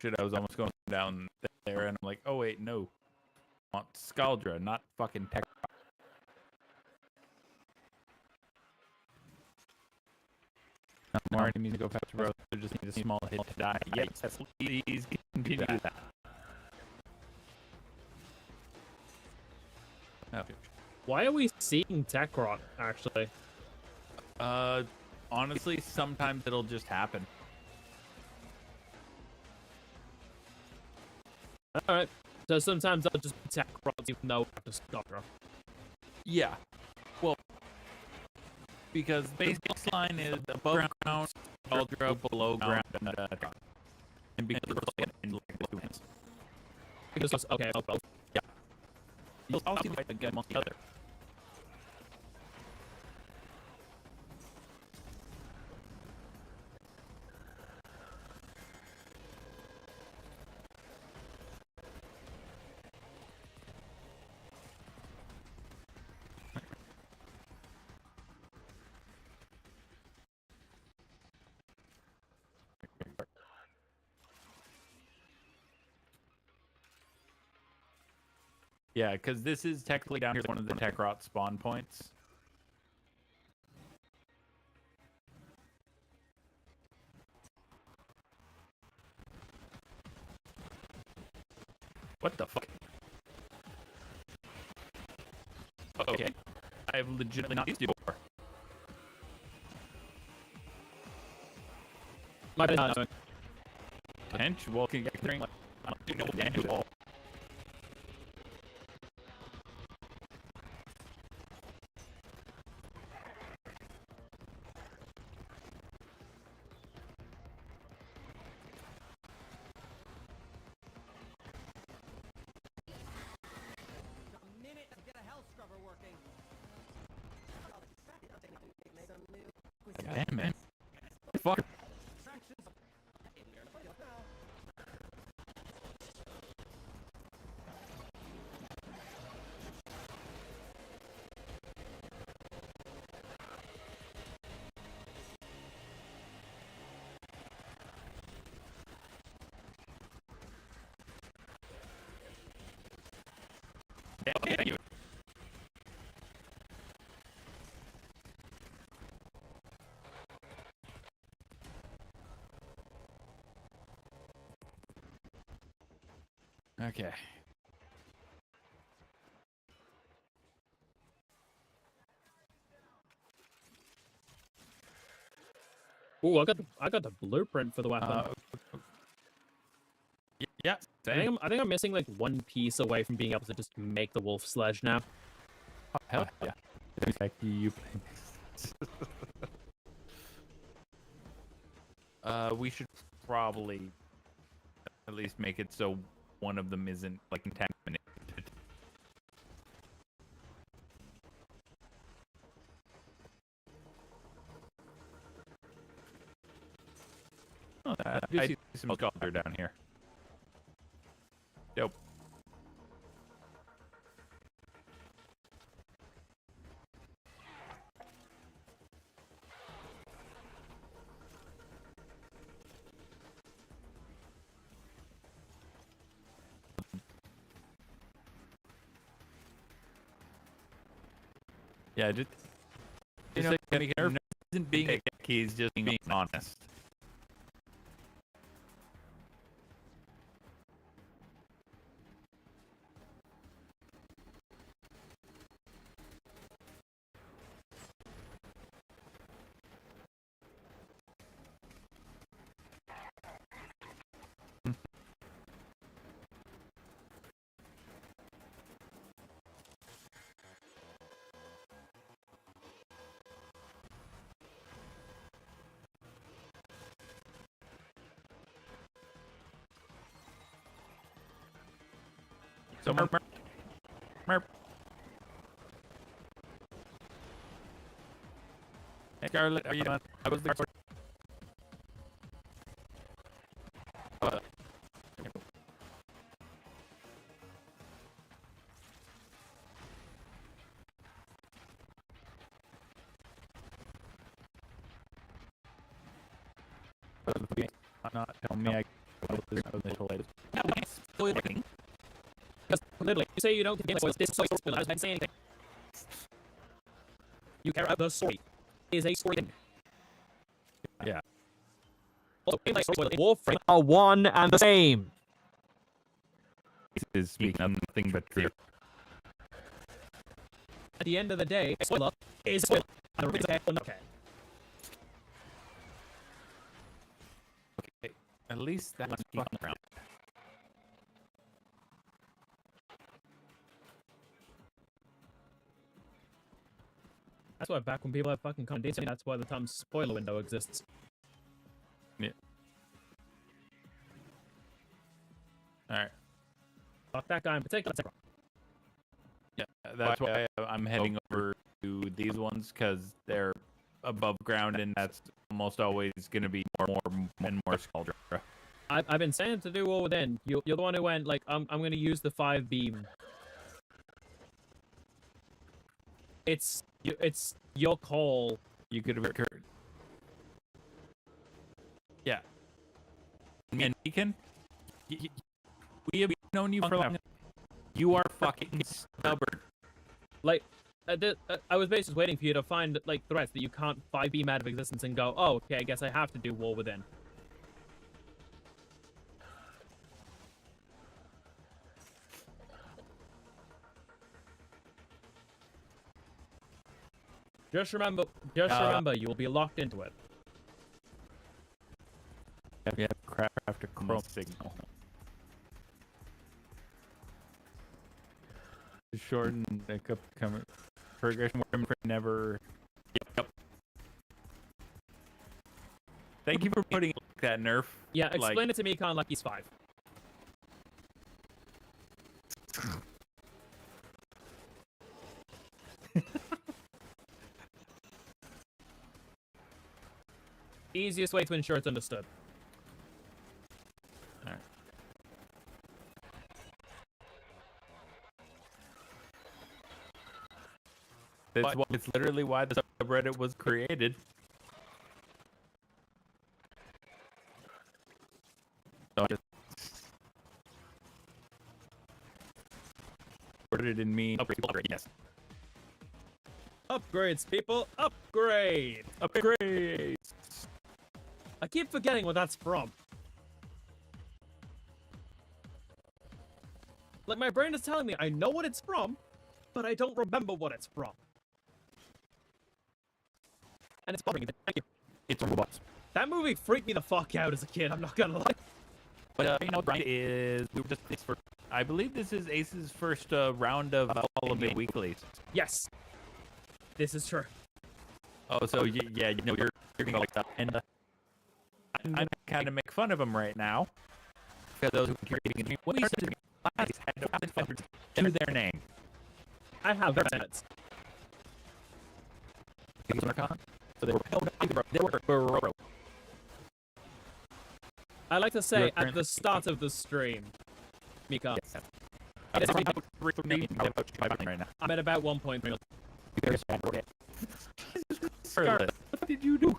Speaker 2: shit, I was almost going down there and I'm like, oh wait, no. I want Scaldra, not fucking Tech. More enemies go faster, bro. They just need a small hit to die. Yes, please continue that. Oh.
Speaker 1: Why are we seeing tech rot, actually?
Speaker 2: Honestly, sometimes it'll just happen.
Speaker 1: Alright. So sometimes I'll just be tech rot even though I have to stop her.
Speaker 2: Yeah. Well, because baseline is above ground, ultra below ground, and because
Speaker 1: Because, okay, I'll both.
Speaker 2: yeah. You'll also see like again amongst the other. Yeah, because this is technically down here one of the tech rot spawn points. What the fuck? Okay. I have legitimately not used you before.
Speaker 1: My bad.
Speaker 2: Tench, walking, considering, like, I don't do no damage at all.
Speaker 4: A minute to get a hell scrubber working.
Speaker 2: Damn, man. Fuck. Okay, thank you. Okay.
Speaker 1: Ooh, I got the blueprint for the weapon.
Speaker 2: Yeah, same.
Speaker 1: I think I'm missing like one piece away from being able to just make the wolf sledge now.
Speaker 2: Oh, hell yeah. In fact, you play this. We should probably at least make it so one of them isn't like contaminated. Oh, I see some sculpture down here. Dope. Yeah, just like, isn't being a key, he's just being honest. So, Merp. Hey, Scarlet, are you done? How goes the Not tell me I was
Speaker 1: Spoiling. Because literally, you say you don't think spoilers. This spoiler doesn't say anything. You care about the story. Is a story.
Speaker 2: Yeah.
Speaker 1: Also, Warframe are one and the same.
Speaker 2: This is speaking of nothing but truth.
Speaker 1: At the end of the day, a spoiler is a spoiler. I don't care or not care.
Speaker 2: Okay, at least that's fucking around.
Speaker 1: That's why back when people have fucking commentating, that's why the term spoiler window exists.
Speaker 2: Yeah. Alright.
Speaker 1: Fuck that guy in particular.
Speaker 2: Yeah, that's why I'm heading over to these ones, because they're above ground, and that's almost always going to be more and more Stalker.
Speaker 1: I've been saying to do all within. You're the one who went, like, I'm going to use the 5 beam. It's your call.
Speaker 2: You could have occurred. Yeah. And Deacon, we have known you for long. You are fucking stubborn.
Speaker 1: Like, I was basically waiting for you to find, like, threats that you can't 5 beam out of existence and go, oh, okay, I guess I have to do war within. Just remember, you will be locked into it.
Speaker 2: Yeah, craft after chrome signal. Shorten the progression where never. Yep. Thank you for putting that nerf.
Speaker 1: Yeah, explain it to me, kind of like he's 5. Easiest way to ensure it's understood.
Speaker 2: Alright. It's literally why the subreddit was created. So I just worded in me. Upgrade, yes.
Speaker 1: Upgrades, people! Upgrade!
Speaker 2: Upgrades!
Speaker 1: I keep forgetting what that's from. Like, my brain is telling me I know what it's from, but I don't remember what it's from. And it's bothering me. Thank you.
Speaker 2: It's robots.
Speaker 1: That movie freaked me the fuck out as a kid, I'm not gonna lie.
Speaker 2: But, you know, Brian is... I believe this is Ace's first round of all of the weeklies.
Speaker 1: Yes. This is true.
Speaker 2: Oh, so, yeah, you know, you're gonna like that. And, I'm kind of make fun of him right now. For those who can hear me, when we started classes had to their name.
Speaker 1: I have their sense.
Speaker 2: So they were
Speaker 1: I like to say at the start of the stream, Mika.
Speaker 2: Yes.
Speaker 1: I'm at about 1.3.
Speaker 2: Scarlet, what did you do?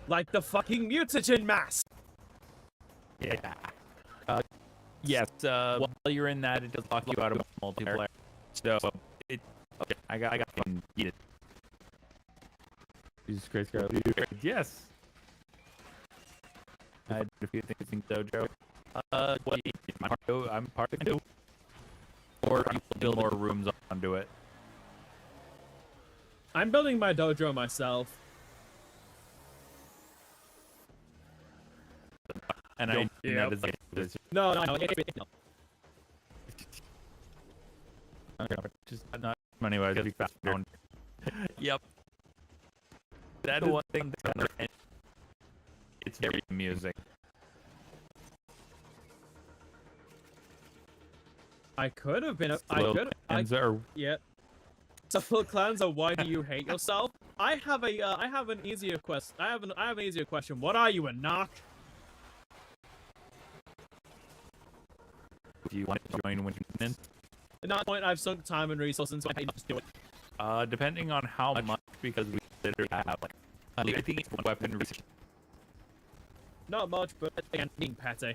Speaker 1: Like the fucking mutagen mask.
Speaker 2: Yeah. Yes. While you're in that, it does lock you out of multiplayer. So it. Okay. I got fucking eat it. Jesus Christ, Scarlet. Yes. I did a few things, Dojo. I'm part of it. Or you build more rooms onto it.
Speaker 1: I'm building my dojo myself.
Speaker 2: And I that is like this.
Speaker 1: No.
Speaker 2: Just not money wise, be fast. Yep. That is one thing that's gonna end. It's very amusing.
Speaker 1: I could have been. Yeah. So, Cleanser, why do you hate yourself? I have an easier quest. I have an easier question. What are you, a knock?
Speaker 2: Do you want to join when you're in?
Speaker 1: At that point, I've sunk time and resources, so I just do it.
Speaker 2: Depending on how much, because we literally have like I think it's weapon research.
Speaker 1: Not much, but again, being petty.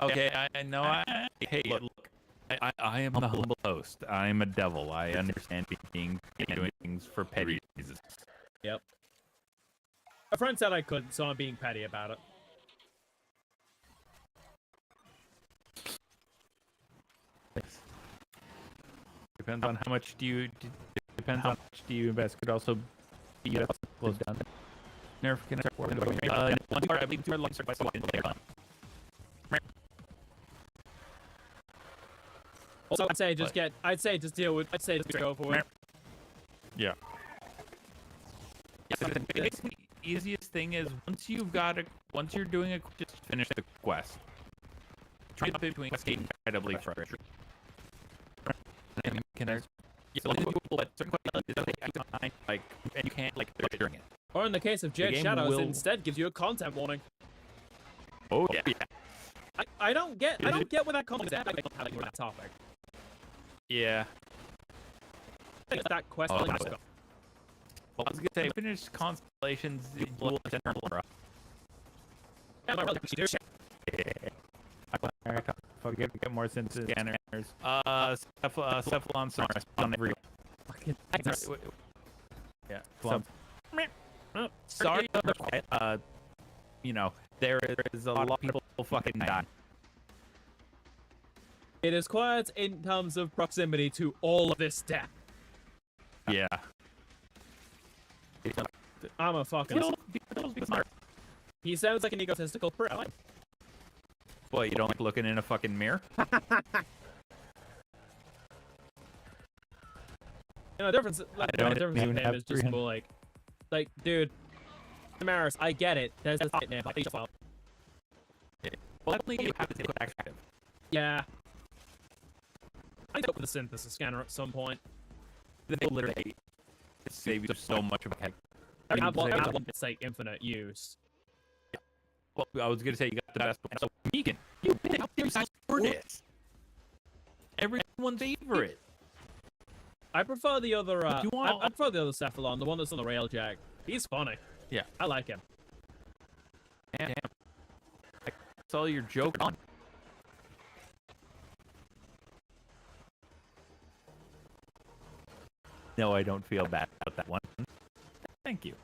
Speaker 2: Okay, I know. Hey, look. I am the humble host. I am a devil. I understand doing things for petty reasons.
Speaker 1: Yep. A friend said I couldn't, so I'm being petty about it.
Speaker 2: Depends on how much do you invest. Could also be closed down. Never can start working. I believe 2 are long by so
Speaker 1: Also, I'd say just go for it.
Speaker 2: Yeah. The easiest thing is once you're doing just finish the quest. Try to between quest incredibly frustrating. And you can't during it.
Speaker 1: Or in the case of Jade Shadows, it instead gives you a content warning.
Speaker 2: Oh yeah.
Speaker 1: I don't get where that comment is at that topic.
Speaker 2: Yeah.
Speaker 1: That quest.
Speaker 2: Well, I was gonna say finish constellations. Get more senses. Scanners. Cephalon stars on every. Yeah. Sorry. There is a lot of people fucking dying.
Speaker 1: It is quiet in terms of proximity to all of this death.
Speaker 2: Yeah.
Speaker 1: I'm a fucking. He sounds like an egotistical prick.
Speaker 2: Well, you don't like looking in a fucking mirror?
Speaker 1: The difference between him is just more like, dude, Damaris, I get it. There's this name.
Speaker 2: Well, I don't think you have to take active.
Speaker 1: Yeah. I need to open the synthesis scanner at some point.
Speaker 2: They literally save you so much of a heck.
Speaker 1: I have one that's like infinite use.
Speaker 2: Well, I was gonna say you got the best one. So Megan, you picked out your Furnace. Everyone's favorite.
Speaker 1: I prefer the other. I prefer the other Cephalon, the one that's on the railjack. He's funny.
Speaker 2: Yeah,
Speaker 1: I like him.
Speaker 2: Damn. I saw your joke on. No, I don't feel bad about that one. Thank you.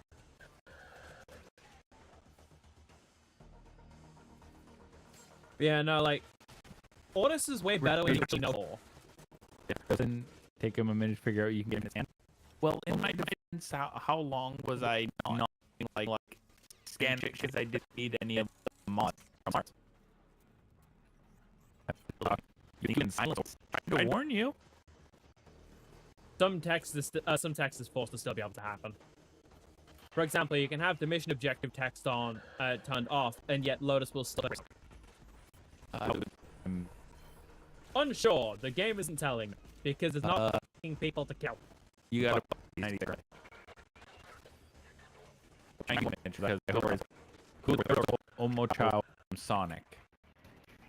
Speaker 1: Yeah, no, like, Ordis is way better when you know more.
Speaker 2: It doesn't take him a minute to figure out you can get in his hand. Well, in my defense, how long was I not like scanning because I didn't need any of the mods from Mars? You can silence. I warn you.
Speaker 1: Some text is forced to still be able to happen. For example, you can have the mission objective text on turned off, and yet Lotus will still. Unsure. The game isn't telling me because it's not fucking people to kill.
Speaker 2: You gotta. Because Omochao from Sonic.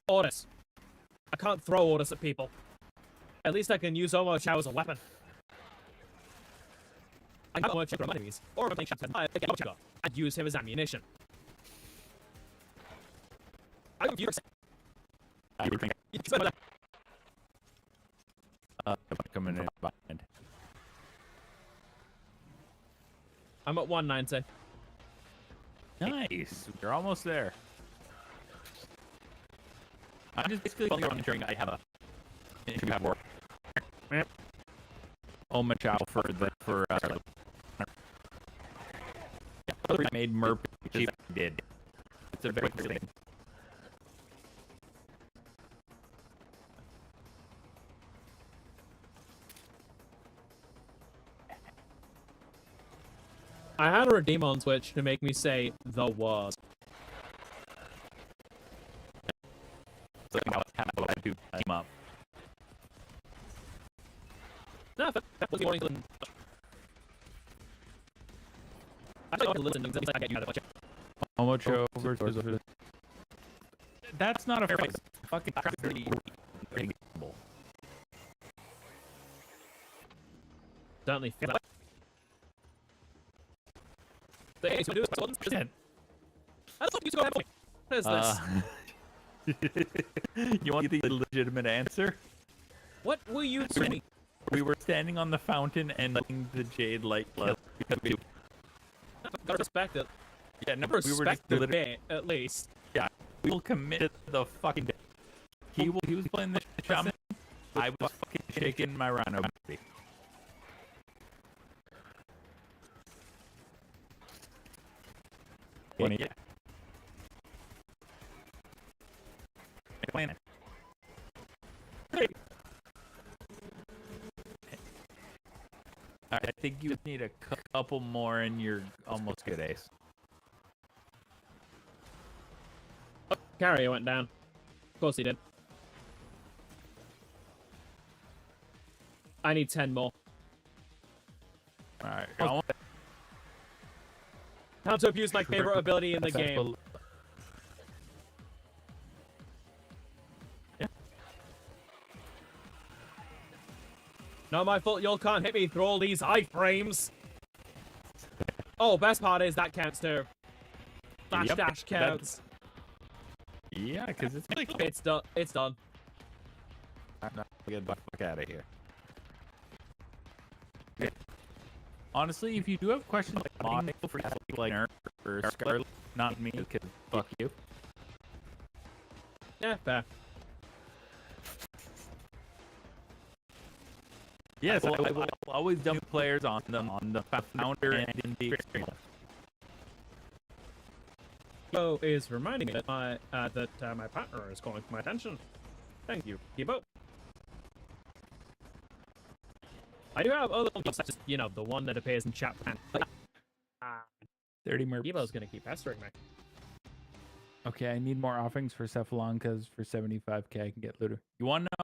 Speaker 1: Ordis. I can't throw Ordis at people. At least I can use Omochao as a weapon. I can Omochao from enemies, or I'm playing Omochao and use him as ammunition. I don't use.
Speaker 2: Coming in behind.
Speaker 1: I'm at 190.
Speaker 2: Nice. You're almost there. I'm just basically ensuring I have work. Omochao for I made Merp cheap. Did. It's a very good thing.
Speaker 1: I had a redeem on Twitch to make me say the word.
Speaker 2: So now it's kind of what I do team up.
Speaker 1: No, that was the only one. I don't want to listen to I get you out of it.
Speaker 2: Omochao versus. That's not a fair fight. Fucking pretty.
Speaker 1: Certainly feel like. The he's gonna do this. 100%. I thought you was going What is this?
Speaker 2: You want the legitimate answer?
Speaker 1: What were you doing?
Speaker 2: We were standing on the fountain and letting the jade light flow.
Speaker 1: Gotta respect it.
Speaker 2: Yeah, no,
Speaker 1: Respect
Speaker 2: we were just
Speaker 1: the bit, at least.
Speaker 2: Yeah, we will commit to the fucking day. He was playing the shaman. I was fucking shaking my rhino body. Yeah. Playing it. Hey. Alright, I think you need a couple more and you're almost good, Ace.
Speaker 1: Oh, Carrier went down. Of course he did. I need 10 more.
Speaker 2: Alright, go on.
Speaker 1: How to abuse my favorite ability in the game.
Speaker 2: Yeah.
Speaker 1: Not my fault y'all can't hit me through all these iframes. Oh, best part is that counts too. Dash dash counts.
Speaker 2: Yeah, because it's like
Speaker 1: It's done. It's done.
Speaker 2: I'm not gonna get the fuck out of here. Yeah. Honestly, if you do have questions like modding, feel free to like Nerf or Scarlet, not me, because fuck you.
Speaker 1: Yeah, fair.
Speaker 2: Yes, I will always dump players on the founder and in the experience.
Speaker 1: Kibo is reminding me that my partner is calling for my attention. Thank you, Kibo. I do have other ones, such as, you know, the one that appears in chat.
Speaker 2: 30 more.
Speaker 1: Kibo's gonna keep pestering me.
Speaker 2: Okay, I need more offerings for Cephalon because for 75k I can get looter. You want to know?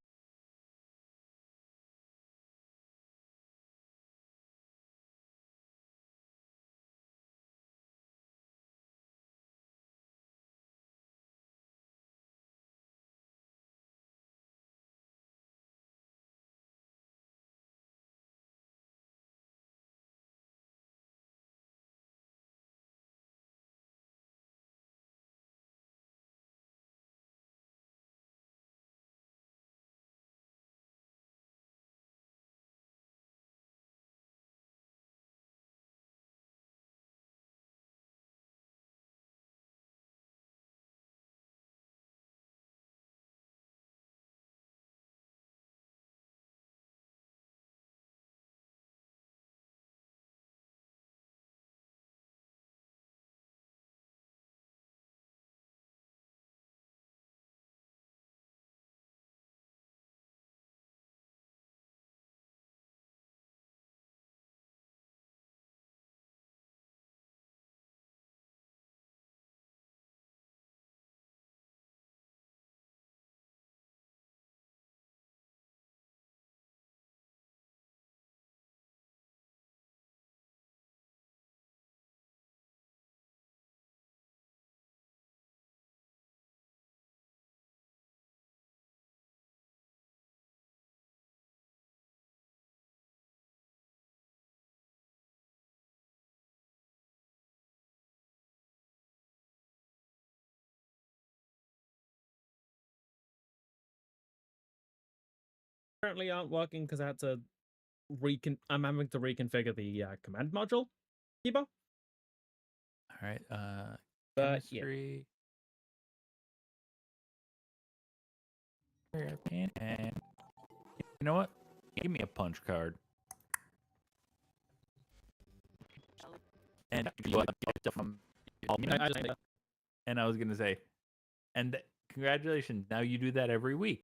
Speaker 1: Currently aren't working because I had to I'm having to reconfigure the command module. Kibo.
Speaker 2: All right.
Speaker 1: Yeah.
Speaker 2: Chemistry. And you know what? Give me a punch card. And and I was gonna say, and congratulations! Now you do that every week.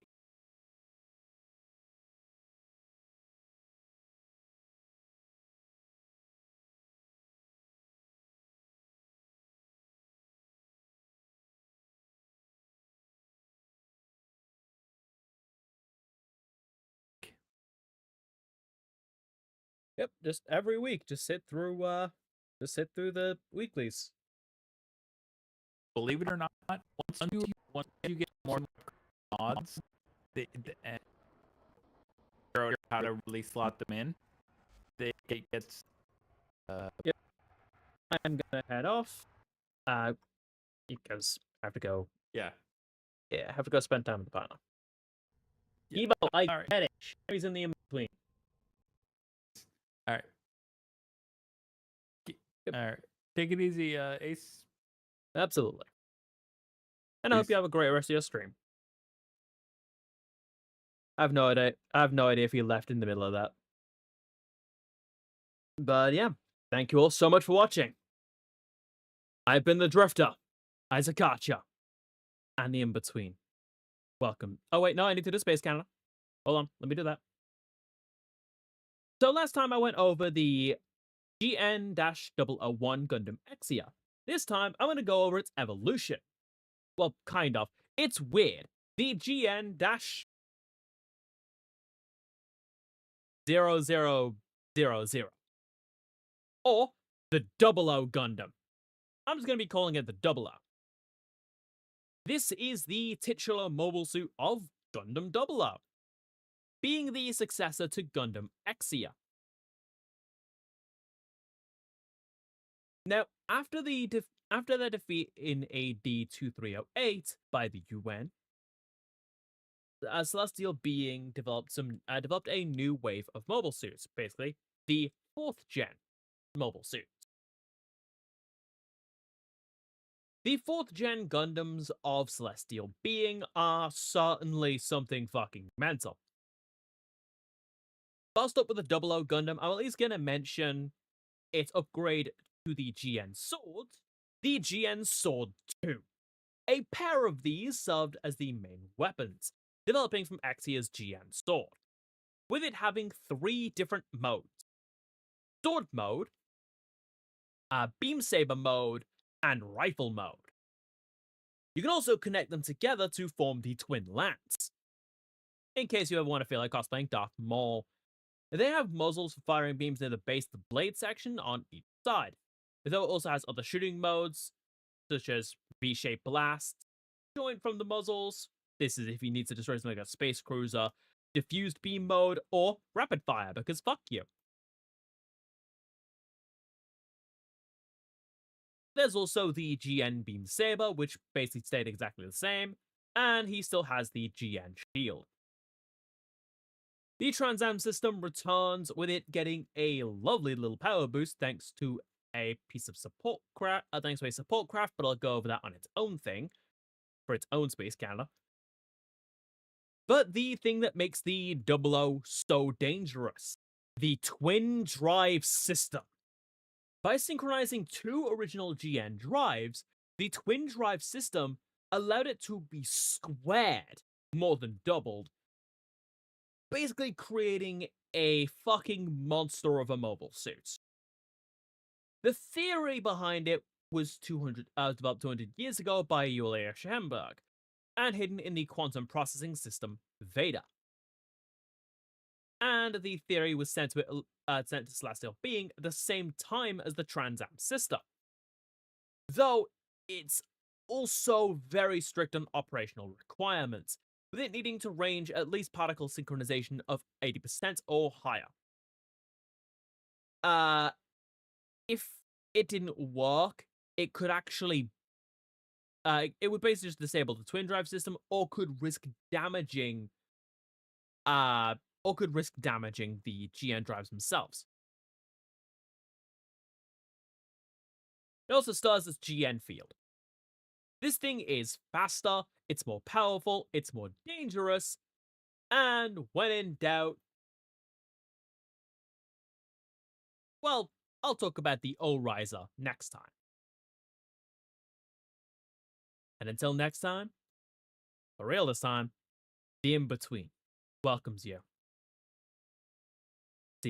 Speaker 1: Yep, just every week, just sit through the weeklies.
Speaker 2: Believe it or not, once you get more mods, and figure out how to really slot them in, it gets
Speaker 1: Yep. I'm gonna head off. Because I have to go.
Speaker 2: Yeah.
Speaker 1: Yeah, I have to go spend time with the partner.
Speaker 2: Yeah.
Speaker 1: Evo, I
Speaker 2: All right.
Speaker 1: get it. He's in the in between.
Speaker 2: All right. All right. Take it easy, Ace.
Speaker 1: Absolutely. And I hope
Speaker 2: Peace.
Speaker 1: you have a great rest of your stream. I have no idea. I have no idea if he left in the middle of that. But yeah, thank you all so much for watching. I've been the Drifter, Isaacacha, and the in-between. Welcome. Oh wait, no, I need to do Space Canada. Hold on, let me do that. So last time I went over the GN-001 Gundam Exia. This time, I'm going to go over its evolution. Well, kind of. It's weird. The GN-0000. Or the 00 Gundam. I'm just going to be calling it the 00. This is the titular mobile suit of Gundam 00, being the successor to Gundam Exia. Now, after their defeat in AD 2308 by the UN, Celestial Being developed a new wave of mobile suits, basically the 4th gen mobile suit. The 4th gen Gundams of Celestial Being are certainly something fucking mental. First up with the 00 Gundam, I'm at least gonna mention its upgrade to the GN Sword, the GN Sword 2. A pair of these served as the main weapons, developing from Exia's GN Sword, with it having 3 different modes: Sword mode, Beam Saber mode, and Rifle mode. You can also connect them together to form the Twin Lance. In case you ever want to feel like cosplaying Darth Maul, they have muzzles for firing beams near the base of the blade section on each side, though it also has other shooting modes, such as V-shaped blast, joint from the muzzles. This is if you need to destroy something like a space cruiser, diffused beam mode, or rapid fire, because fuck you. There's also the GN Beam Saber, which basically stayed exactly the same, and he still has the GN Shield. The Trans Am system returns, with it getting a lovely little power boost thanks to a piece of support craft, but I'll go over that on its own thing, for its own Space Canada. But the thing that makes the 00 so dangerous, the twin drive system. By synchronizing 2 original GN drives, the twin drive system allowed it to be squared more than doubled, basically creating a fucking monster of a mobile suit. The theory behind it was developed 200 years ago by Julius Schemberg, and hidden in the quantum processing system Veda. And the theory was sent to Celestial Being at the same time as the Trans Am system. Though it's also very strict on operational requirements, with it needing to range at least particle synchronization of 80% or higher. If it didn't work, it could actually it would basically just disable the twin drive system, or could risk damaging the GN drives themselves. It also stars as GN field. This thing is faster, it's more powerful, it's more dangerous, and when in doubt, well, I'll talk about the O-Riser next time. And until next time, for real this time, the in-between welcomes you.